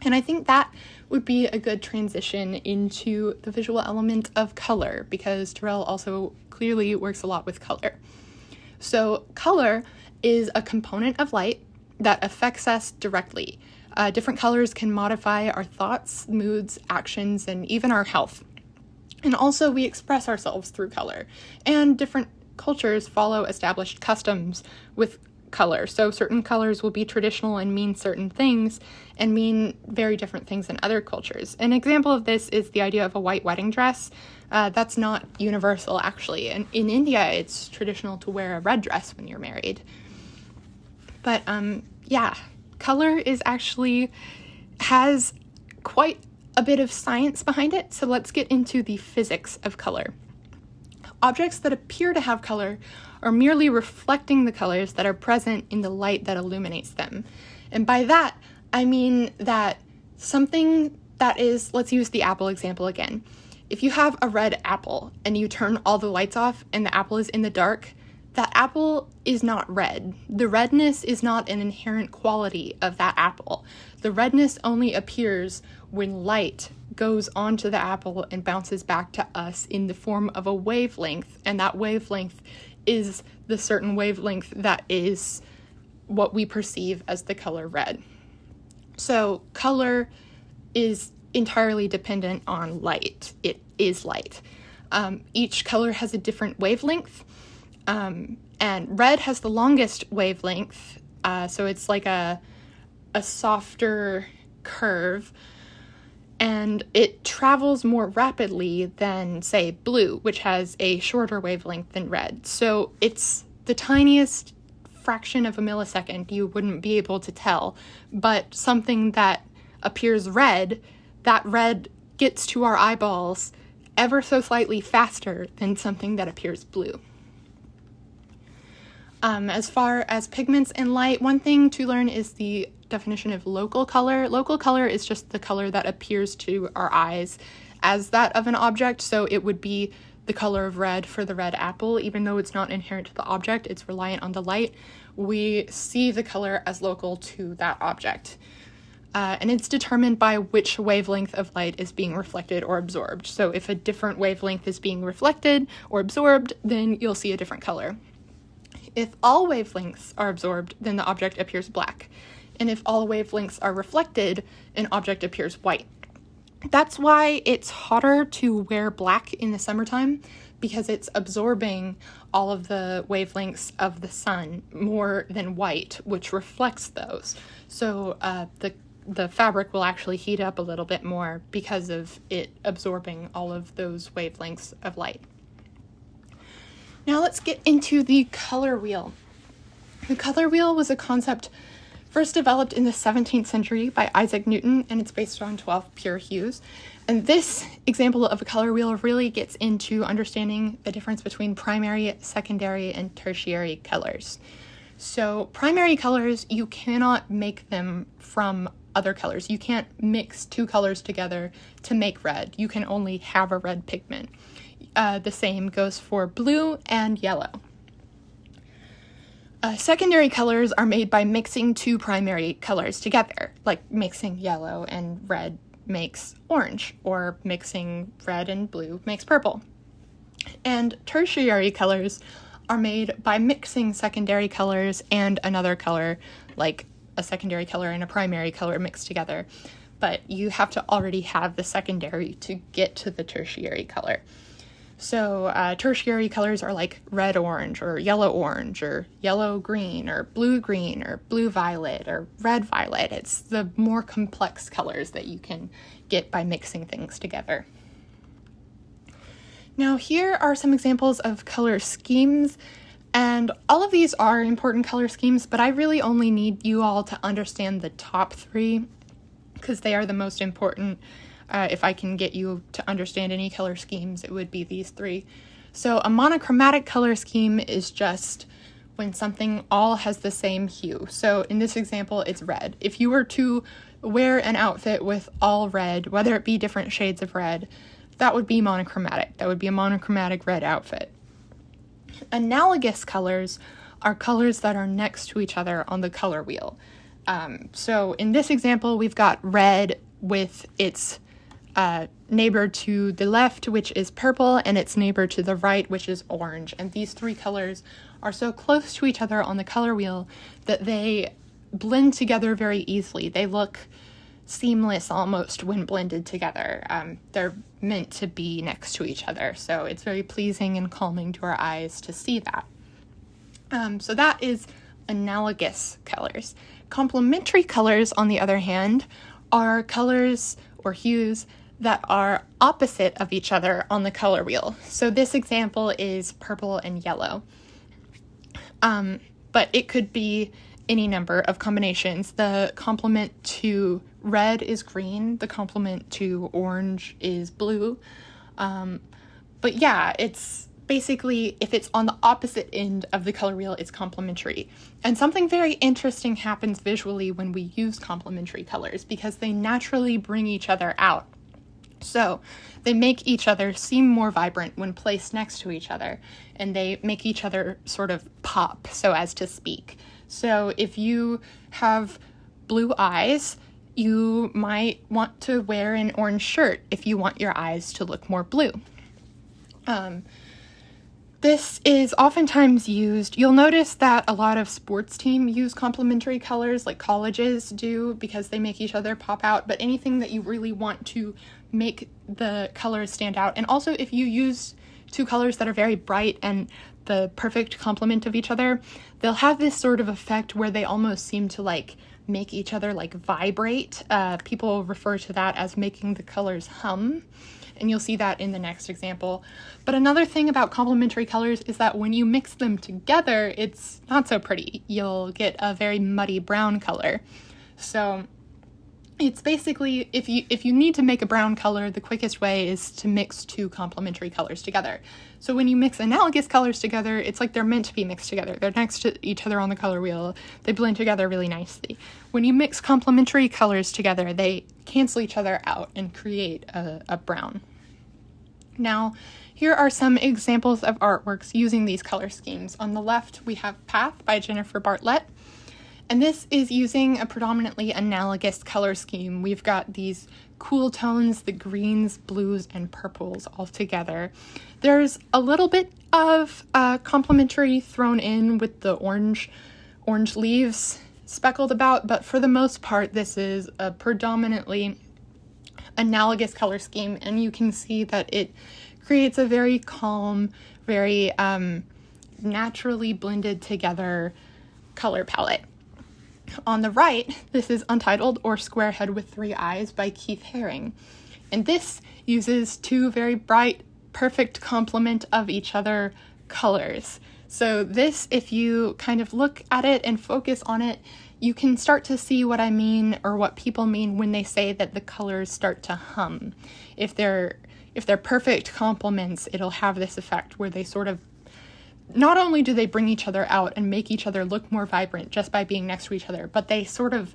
S1: And I think that would be a good transition into the visual element of color, because Turrell also clearly works a lot with color. So color is a component of light that affects us directly. Different colors can modify our thoughts, moods, actions, and even our health. And also we express ourselves through color, and different cultures follow established customs with color. So certain colors will be traditional and mean certain things and mean very different things in other cultures. An example of this is the idea of a white wedding dress. That's not universal, actually. And in India, it's traditional to wear a red dress when you're married. But yeah, color is actually has quite a bit of science behind it. So let's get into the physics of color. Objects that appear to have color are merely reflecting the colors that are present in the light that illuminates them. And by that, I mean that something that is, let's use the apple example again. If you have a red apple and you turn all the lights off and the apple is in the dark, that apple is not red. The redness is not an inherent quality of that apple. The redness only appears when light goes onto the apple and bounces back to us in the form of a wavelength, and that wavelength is the certain wavelength that is what we perceive as the color red. So color is entirely dependent on light. It is light. Each color has a different wavelength, and red has the longest wavelength, so it's like a softer curve, and it travels more rapidly than, say, blue, which has a shorter wavelength than red. So it's the tiniest fraction of a millisecond you wouldn't be able to tell, but something that appears red, that red gets to our eyeballs ever so slightly faster than something that appears blue. As far as pigments and light, one thing to learn is the definition of local color. Local color is just the color that appears to our eyes as that of an object, so it would be the color of red for the red apple. Even though it's not inherent to the object, it's reliant on the light, we see the color as local to that object. And it's determined by which wavelength of light is being reflected or absorbed. So if a different wavelength is being reflected or absorbed, then you'll see a different color. If all wavelengths are absorbed, then the object appears black. And if all wavelengths are reflected, an object appears white. That's why it's hotter to wear black in the summertime, because it's absorbing all of the wavelengths of the sun more than white, which reflects those. So the fabric will actually heat up a little bit more because of it absorbing all of those wavelengths of light. Now let's get into the color wheel. The color wheel was a concept first developed in the 17th century by Isaac Newton, and it's based on 12 pure hues. And this example of a color wheel really gets into understanding the difference between primary, secondary, and tertiary colors. So primary colors, you cannot make them from other colors. You can't mix two colors together to make red. You can only have a red pigment. The same goes for blue and yellow. Secondary colors are made by mixing two primary colors together, like mixing yellow and red makes orange, or mixing red and blue makes purple. And tertiary colors are made by mixing secondary colors and another color, like a secondary color and a primary color mixed together. But you have to already have the secondary to get to the tertiary color. So tertiary colors are like red-orange or yellow-orange or yellow-green or blue-green or blue-violet or red-violet. It's the more complex colors that you can get by mixing things together. Now here are some examples of color schemes, and all of these are important color schemes, but I really only need you all to understand the top three because they are the most important. If I can get you to understand any color schemes, it would be these three. So a monochromatic color scheme is just when something all has the same hue. So in this example, it's red. If you were to wear an outfit with all red, whether it be different shades of red, that would be monochromatic. That would be a monochromatic red outfit. Analogous colors are colors that are next to each other on the color wheel. So in this example, we've got red with its neighbor to the left, which is purple, and its neighbor to the right, which is orange. And these three colors are so close to each other on the color wheel that they blend together very easily. They look seamless almost when blended together. They're meant to be next to each other, so it's very pleasing and calming to our eyes to see that. So that is analogous colors. Complementary colors, on the other hand, are colors or hues that are opposite of each other on the color wheel. So this example is purple and yellow. But it could be any number of combinations. The complement to red is green. The complement to orange is blue. But yeah, it's basically, if it's on the opposite end of the color wheel, it's complementary. And something very interesting happens visually when we use complementary colors because they naturally bring each other out. So they make each other seem more vibrant when placed next to each other, and they make each other sort of pop, so as to speak. So if you have blue eyes, you might want to wear an orange shirt if you want your eyes to look more blue. This is oftentimes used. You'll notice that a lot of sports teams use complementary colors, like colleges do, because they make each other pop out. But anything that you really want to make the colors stand out, and also if you use two colors that are very bright and the perfect complement of each other, they'll have this sort of effect where they almost seem to like make each other like vibrate. People refer to that as making the colors hum. And you'll see that in the next example. But another thing about complementary colors is that when you mix them together, it's not so pretty. You'll get a very muddy brown color. So it's basically, if you need to make a brown color, the quickest way is to mix two complementary colors together. So when you mix analogous colors together, it's like they're meant to be mixed together. They're next to each other on the color wheel. They blend together really nicely. When you mix complementary colors together, they cancel each other out and create a brown. Now, here are some examples of artworks using these color schemes. On the left, we have Path by Jennifer Bartlett, and this is using a predominantly analogous color scheme. We've got these cool tones, the greens, blues, and purples all together. There's a little bit of complementary thrown in with the orange leaves speckled about, but for the most part, this is a predominantly analogous color scheme, and you can see that it creates a very calm, very naturally blended together color palette. On the right, this is Untitled or Square Head with Three Eyes by Keith Haring, and this uses two very bright, perfect complement of each other colors. So this, if you kind of look at it and focus on it, you can start to see what I mean, or what people mean when they say that the colors start to hum. If they're perfect complements, it'll have this effect where they sort of, not only do they bring each other out and make each other look more vibrant just by being next to each other, but they sort of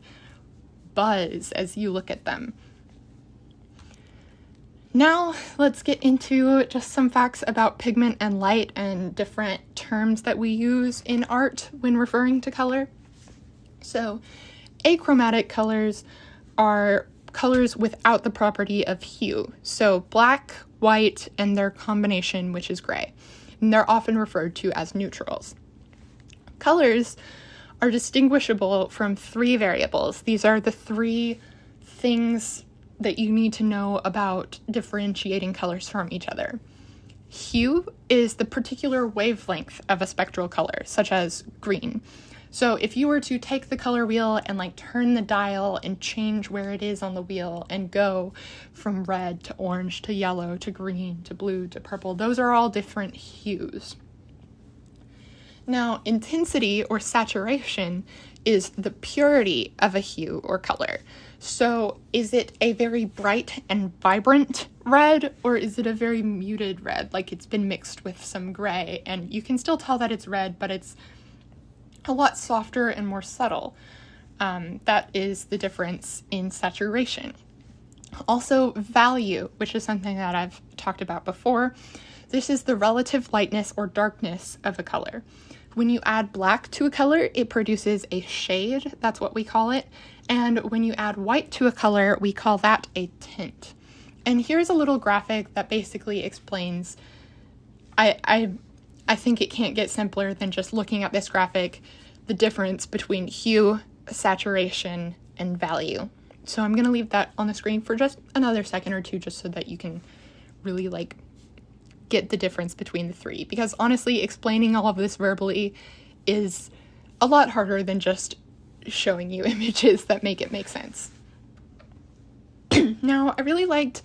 S1: buzz as you look at them. Now let's get into just some facts about pigment and light and different terms that we use in art when referring to color. So achromatic colors are colors without the property of hue. So black, white, and their combination, which is gray. And they're often referred to as neutrals. Colors are distinguishable from three variables. These are the three things that you need to know about differentiating colors from each other. Hue is the particular wavelength of a spectral color, such as green. So if you were to take the color wheel and turn the dial and change where it is on the wheel and go from red to orange to yellow to green to blue to purple, those are all different hues. Now, intensity or saturation is the purity of a hue or color. So is it a very bright and vibrant red, or is it a very muted red, like it's been mixed with some gray? And you can still tell that it's red, but it's a lot softer and more subtle. That is the difference in saturation. Also, value, which is something that I've talked about before. This is the relative lightness or darkness of a color. When you add black to a color, it produces a shade. That's what we call it. And when you add white to a color, we call that a tint. And here's a little graphic that basically explains, I think it can't get simpler than just looking at this graphic, the difference between hue, saturation, and value. So I'm going to leave that on the screen for just another second or two, just so that you can really get the difference between the three. Because honestly, explaining all of this verbally is a lot harder than just showing you images that make it make sense. Now, I really liked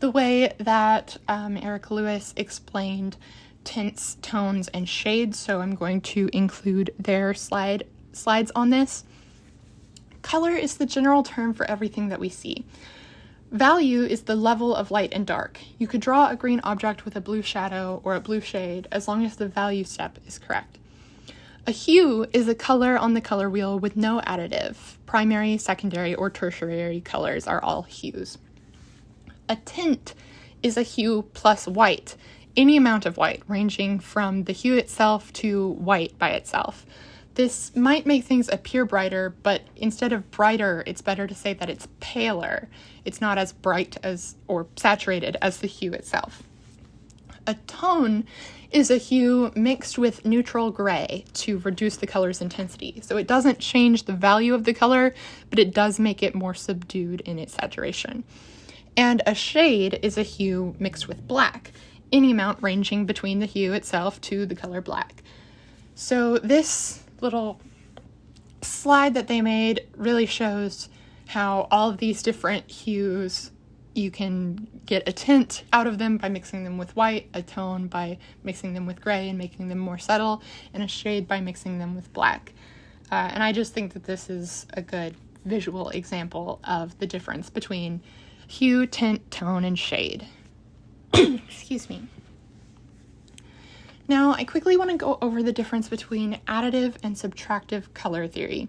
S1: the way that Eric Lewis explained tints, tones, and shades, so I'm going to include their slides on this. Color is the general term for everything that we see. Value is the level of light and dark. You could draw a green object with a blue shadow or a blue shade as long as the value step is correct. A hue is a color on the color wheel with no additive. Primary, secondary, or tertiary colors are all hues. A tint is a hue plus white, any amount of white, ranging from the hue itself to white by itself. This might make things appear brighter, but instead of brighter, it's better to say that it's paler. It's not as bright as or saturated as the hue itself. A tone is a hue mixed with neutral gray to reduce the color's intensity. So it doesn't change the value of the color, but it does make it more subdued in its saturation. And a shade is a hue mixed with black, any amount ranging between the hue itself to the color black. So this little slide that they made really shows how all of these different hues, you can get a tint out of them by mixing them with white, a tone by mixing them with gray and making them more subtle, and a shade by mixing them with black. And I just think that this is a good visual example of the difference between hue, tint, tone, and shade. Excuse me. Now, I quickly want to go over the difference between additive and subtractive color theory.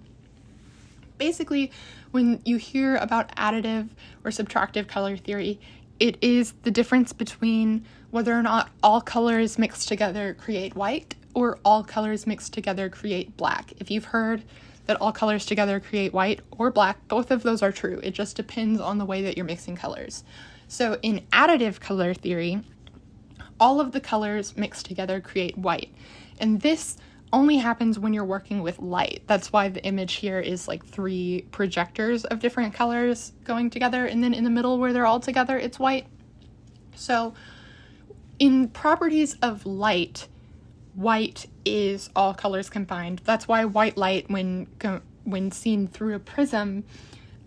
S1: Basically, when you hear about additive or subtractive color theory, it is the difference between whether or not all colors mixed together create white or all colors mixed together create black. If you've heard that all colors together create white or black, both of those are true. It just depends on the way that you're mixing colors. So in additive color theory, all of the colors mixed together create white. And this only happens when you're working with light. That's why the image here is like 3 projectors of different colors going together, and then in the middle where they're all together, it's white. So in properties of light, white is all colors combined. That's why white light, when seen through a prism,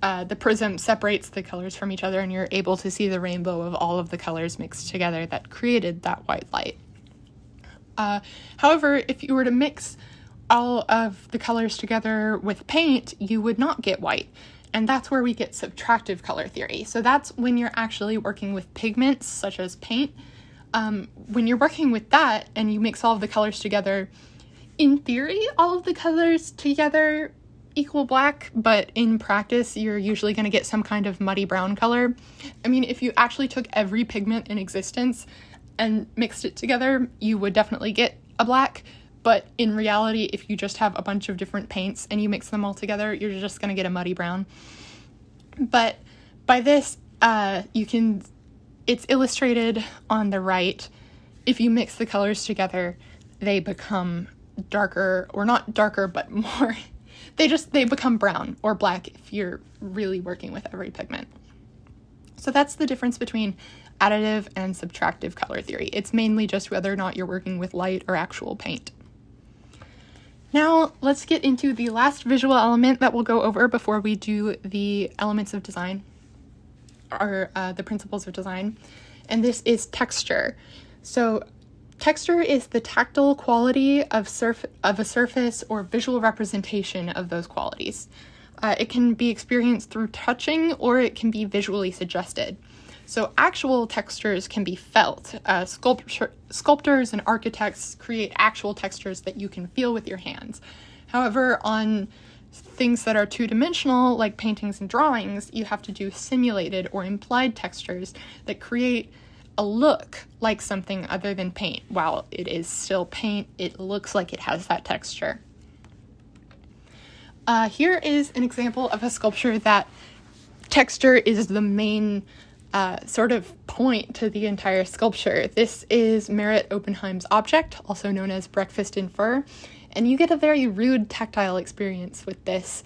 S1: the prism separates the colors from each other, and you're able to see the rainbow of all of the colors mixed together that created that white light. However, if you were to mix all of the colors together with paint, you would not get white. And that's where we get subtractive color theory. So that's when you're actually working with pigments, such as paint. When you're working with that and you mix all of the colors together, in theory, all of the colors together equal black, but in practice, you're usually going to get some kind of muddy brown color. I mean, if you actually took every pigment in existence and mixed it together, you would definitely get a black. But in reality, if you just have a bunch of different paints and you mix them all together, you're just going to get a muddy brown. But by this, it's illustrated on the right. If you mix the colors together, they become darker, or not darker, but more, they become brown or black if you're really working with every pigment. So that's the difference between additive and subtractive color theory. It's mainly just whether or not you're working with light or actual paint. Now let's get into the last visual element that we'll go over before we do the elements of design, or the principles of design, and this is texture. So texture is the tactile quality of a surface or visual representation of those qualities. It can be experienced through touching, or it can be visually suggested. So actual textures can be felt. Sculptors and architects create actual textures that you can feel with your hands. However, on things that are two-dimensional, like paintings and drawings, you have to do simulated or implied textures that create a look like something other than paint. While it is still paint, it looks like it has that texture. Here is an example of a sculpture that texture is the main sort of point to the entire sculpture. This is Merritt Oppenheim's object, also known as Breakfast in Fur, and you get a very rude tactile experience with this.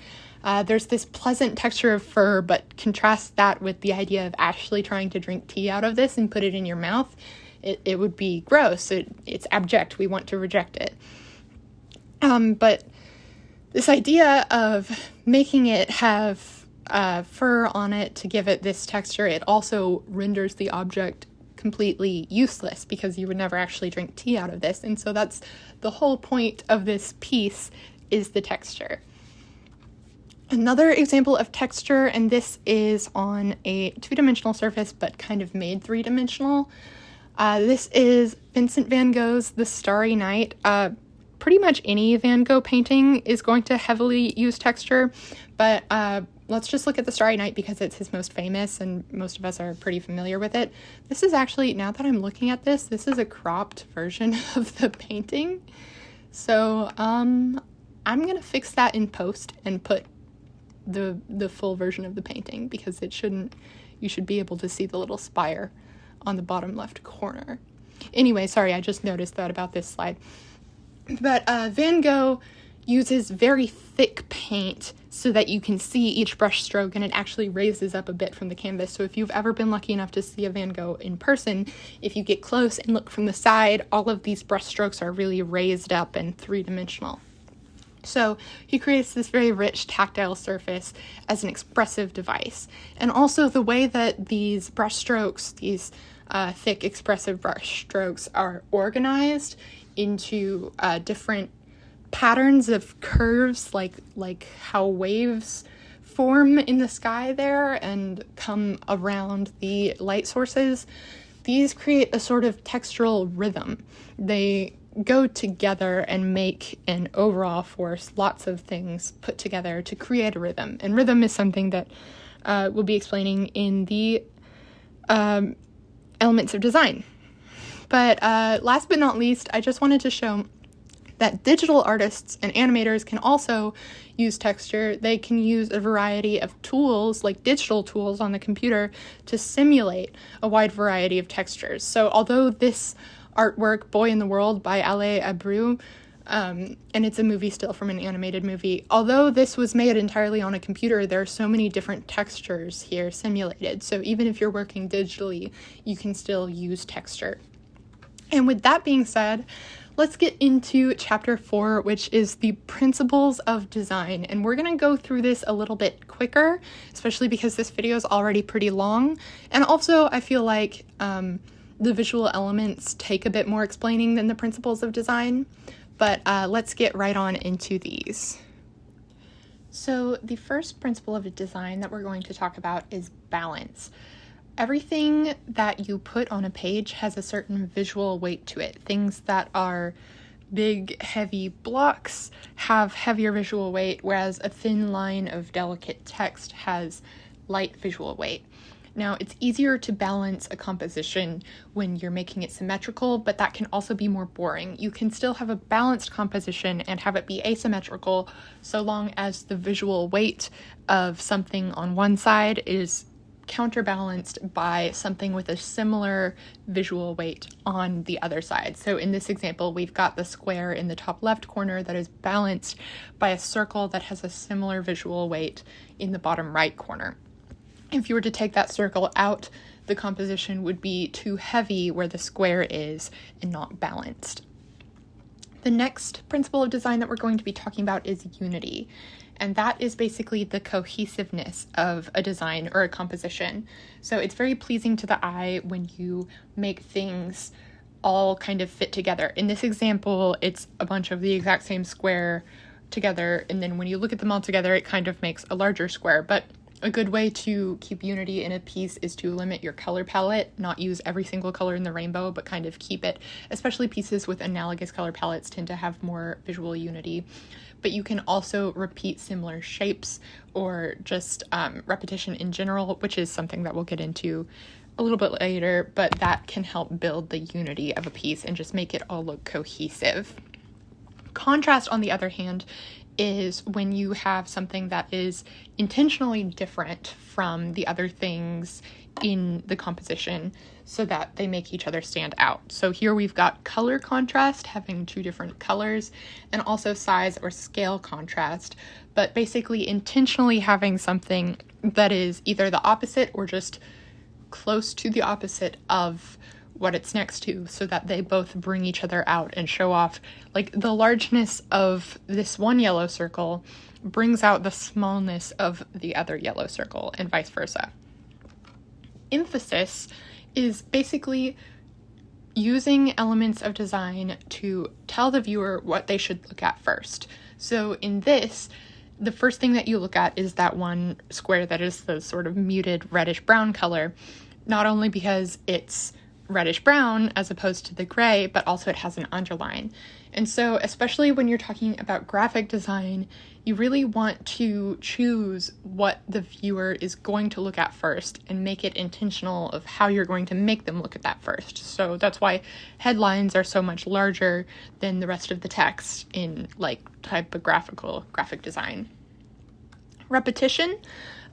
S1: There's this pleasant texture of fur, but contrast that with the idea of actually trying to drink tea out of this and put it in your mouth. It would be gross. It's abject. We want to reject it. But this idea of making it have fur on it to give it this texture, it also renders the object completely useless because you would never actually drink tea out of this. And so that's the whole point of this piece, is the texture. Another example of texture, and this is on a two-dimensional surface but kind of made three-dimensional. This is Vincent van Gogh's The Starry Night. Pretty much any Van Gogh painting is going to heavily use texture, but let's just look at The Starry Night because it's his most famous and most of us are pretty familiar with it. This is actually, now that I'm looking at this is a cropped version of the painting. So I'm going to fix that in post and put the full version of the painting, because you should be able to see the little spire on the bottom left corner. Anyway, sorry, I just noticed that about this slide. But Van Gogh uses very thick paint so that you can see each brush stroke, and it actually raises up a bit from the canvas. So if you've ever been lucky enough to see a Van Gogh in person, if you get close and look from the side, all of these brush strokes are really raised up and three-dimensional. So he creates this very rich tactile surface as an expressive device. And also the way that these brush strokes, these thick expressive brush strokes, are organized into different patterns of curves, like how waves form in the sky there and come around the light sources. These create a sort of textural rhythm. They go together and make an overall force, lots of things put together to create a rhythm. And rhythm is something that we'll be explaining in the elements of design. But last but not least, I just wanted to show that digital artists and animators can also use texture. They can use a variety of tools, like digital tools on the computer, to simulate a wide variety of textures. So although this artwork, Boy in the World by Ale Abreu, and it's a movie still from an animated movie, although this was made entirely on a computer, there are so many different textures here simulated. So even if you're working digitally, you can still use texture. And with that being said, let's get into chapter 4, which is the principles of design. And we're going to go through this a little bit quicker, especially because this video is already pretty long. And also, I feel like the visual elements take a bit more explaining than the principles of design. But let's get right on into these. So the first principle of design that we're going to talk about is balance. Everything that you put on a page has a certain visual weight to it. Things that are big, heavy blocks have heavier visual weight, whereas a thin line of delicate text has light visual weight. Now, it's easier to balance a composition when you're making it symmetrical, but that can also be more boring. You can still have a balanced composition and have it be asymmetrical so long as the visual weight of something on one side is counterbalanced by something with a similar visual weight on the other side. So in this example, we've got the square in the top left corner that is balanced by a circle that has a similar visual weight in the bottom right corner. If you were to take that circle out, the composition would be too heavy where the square is and not balanced. The next principle of design that we're going to be talking about is unity, and that is basically the cohesiveness of a design or a composition. So it's very pleasing to the eye when you make things all kind of fit together. In this example, it's a bunch of the exact same square together, and then when you look at them all together, it kind of makes a larger square. But a good way to keep unity in a piece is to limit your color palette, not use every single color in the rainbow, but kind of keep it, especially pieces with analogous color palettes tend to have more visual unity. But you can also repeat similar shapes or just repetition in general, which is something that we'll get into a little bit later, but that can help build the unity of a piece and just make it all look cohesive. Contrast, on the other hand, is when you have something that is intentionally different from the other things in the composition so that they make each other stand out. So here we've got color contrast, having two different colors, and also size or scale contrast, but basically intentionally having something that is either the opposite or just close to the opposite of what it's next to, so that they both bring each other out and show off. Like, the largeness of this one yellow circle brings out the smallness of the other yellow circle, and vice versa. Emphasis is basically using elements of design to tell the viewer what they should look at first. So in this, the first thing that you look at is that one square that is the sort of muted reddish brown color, not only because it's reddish brown as opposed to the gray, but also it has an underline. And so especially when you're talking about graphic design, you really want to choose what the viewer is going to look at first and make it intentional of how you're going to make them look at that first. So that's why headlines are so much larger than the rest of the text in like typographical graphic design. Repetition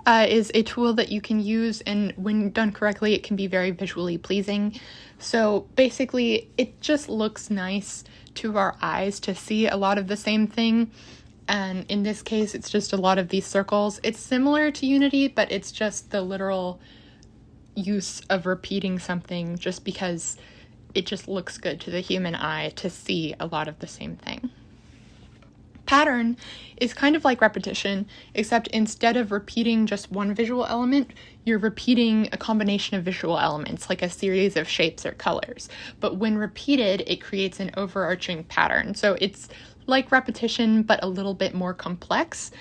S1: is a tool that you can use, and when done correctly, it can be very visually pleasing. So basically, it just looks nice to our eyes to see a lot of the same thing, and in this case, it's just a lot of these circles. It's similar to unity, but it's just the literal use of repeating something just because it just looks good to the human eye to see a lot of the same thing. Pattern is kind of like repetition, except instead of repeating just one visual element, you're repeating a combination of visual elements, like a series of shapes or colors. But when repeated, it creates an overarching pattern. So it's like repetition, but a little bit more complex.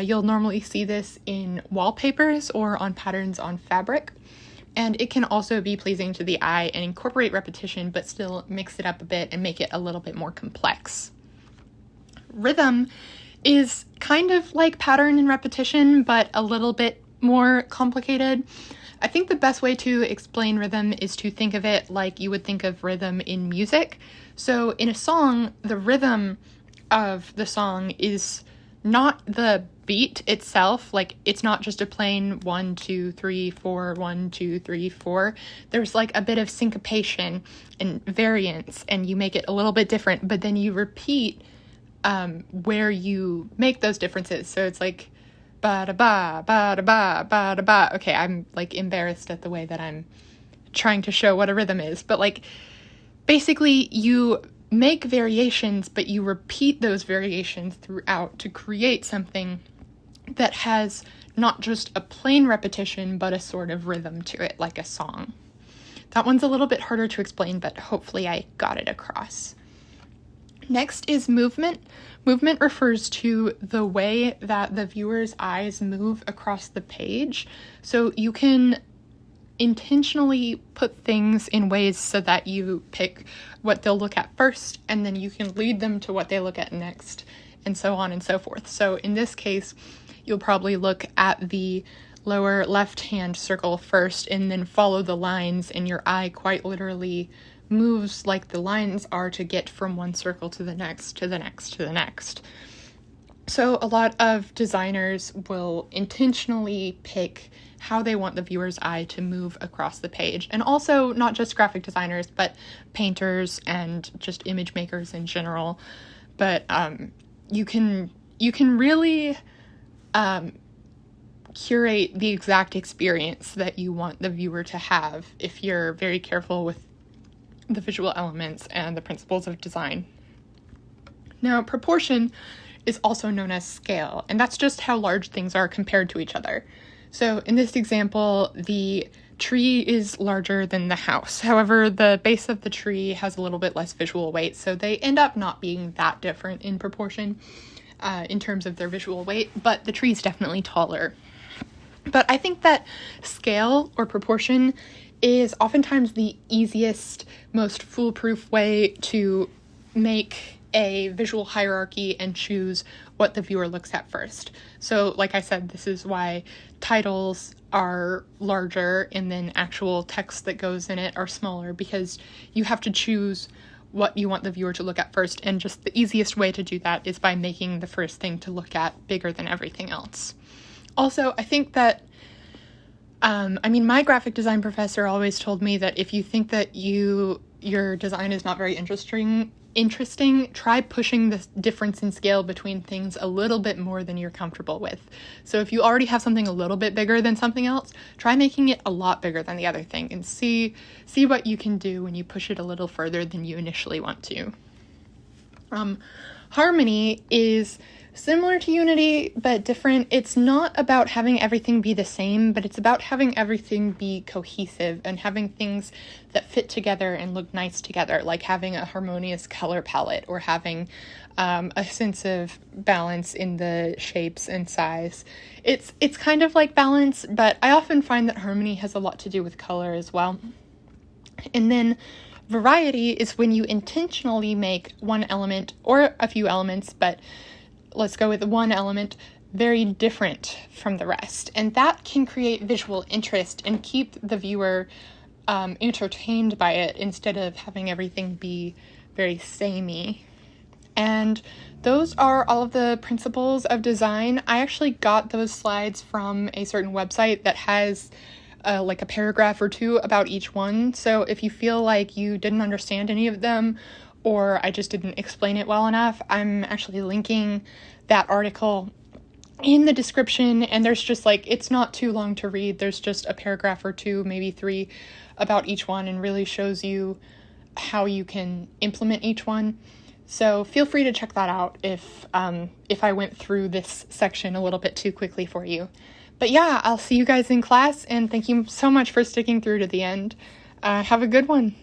S1: You'll normally see this in wallpapers or on patterns on fabric. And it can also be pleasing to the eye and incorporate repetition, but still mix it up a bit and make it a little bit more complex. Rhythm is kind of like pattern and repetition, but a little bit more complicated. I think the best way to explain rhythm is to think of it like you would think of rhythm in music. So in a song, the rhythm of the song is not the beat itself. Like, it's not just a plain 1, 2, 3, 4, 1, 2, 3, 4. There's like a bit of syncopation and variance, and you make it a little bit different, but then you repeat where you make those differences. So it's like ba-da-ba, ba-da-ba, ba-da-ba. Okay, I'm like embarrassed at the way that I'm trying to show what a rhythm is, but like basically you make variations, but you repeat those variations throughout to create something that has not just a plain repetition, but a sort of rhythm to it, like a song. That one's a little bit harder to explain, but hopefully I got it across. Next is movement. Movement refers to the way that the viewer's eyes move across the page. So you can intentionally put things in ways so that you pick what they'll look at first, and then you can lead them to what they look at next, and so on and so forth. So in this case, you'll probably look at the lower left-hand circle first and then follow the lines, and your eye quite literally moves like the lines are to get from one circle to the next, to the next, to the next. So a lot of designers will intentionally pick how they want the viewer's eye to move across the page. And also not just graphic designers, but painters and just image makers in general. But you can really curate the exact experience that you want the viewer to have if you're very careful with the visual elements and the principles of design. Now, proportion is also known as scale, and that's just how large things are compared to each other. So in this example, the tree is larger than the house. However, the base of the tree has a little bit less visual weight, so they end up not being that different in proportion in terms of their visual weight, but the tree is definitely taller. But I think that scale or proportion is oftentimes the easiest, most foolproof way to make a visual hierarchy and choose what the viewer looks at first. So like I said, this is why titles are larger and then actual text that goes in it are smaller, because you have to choose what you want the viewer to look at first, and just the easiest way to do that is by making the first thing to look at bigger than everything else. Also, I think that my graphic design professor always told me that if you think that your design is not very interesting, try pushing the difference in scale between things a little bit more than you're comfortable with. So if you already have something a little bit bigger than something else, try making it a lot bigger than the other thing and see what you can do when you push it a little further than you initially want to. Harmony is similar to unity, but different. It's not about having everything be the same, but it's about having everything be cohesive and having things that fit together and look nice together, like having a harmonious color palette or having a sense of balance in the shapes and size. It's kind of like balance, but I often find that harmony has a lot to do with color as well. And then variety is when you intentionally make one element or a few elements, but let's go with one element, very different from the rest. And that can create visual interest and keep the viewer entertained by it instead of having everything be very samey. And those are all of the principles of design. I actually got those slides from a certain website that has like a paragraph or two about each one. So if you feel like you didn't understand any of them, or I just didn't explain it well enough, I'm actually linking that article in the description, and there's just it's not too long to read. There's just a paragraph or two, maybe 3, about each one, and really shows you how you can implement each one. So feel free to check that out if I went through this section a little bit too quickly for you. But yeah, I'll see you guys in class, and thank you so much for sticking through to the end. Have a good one.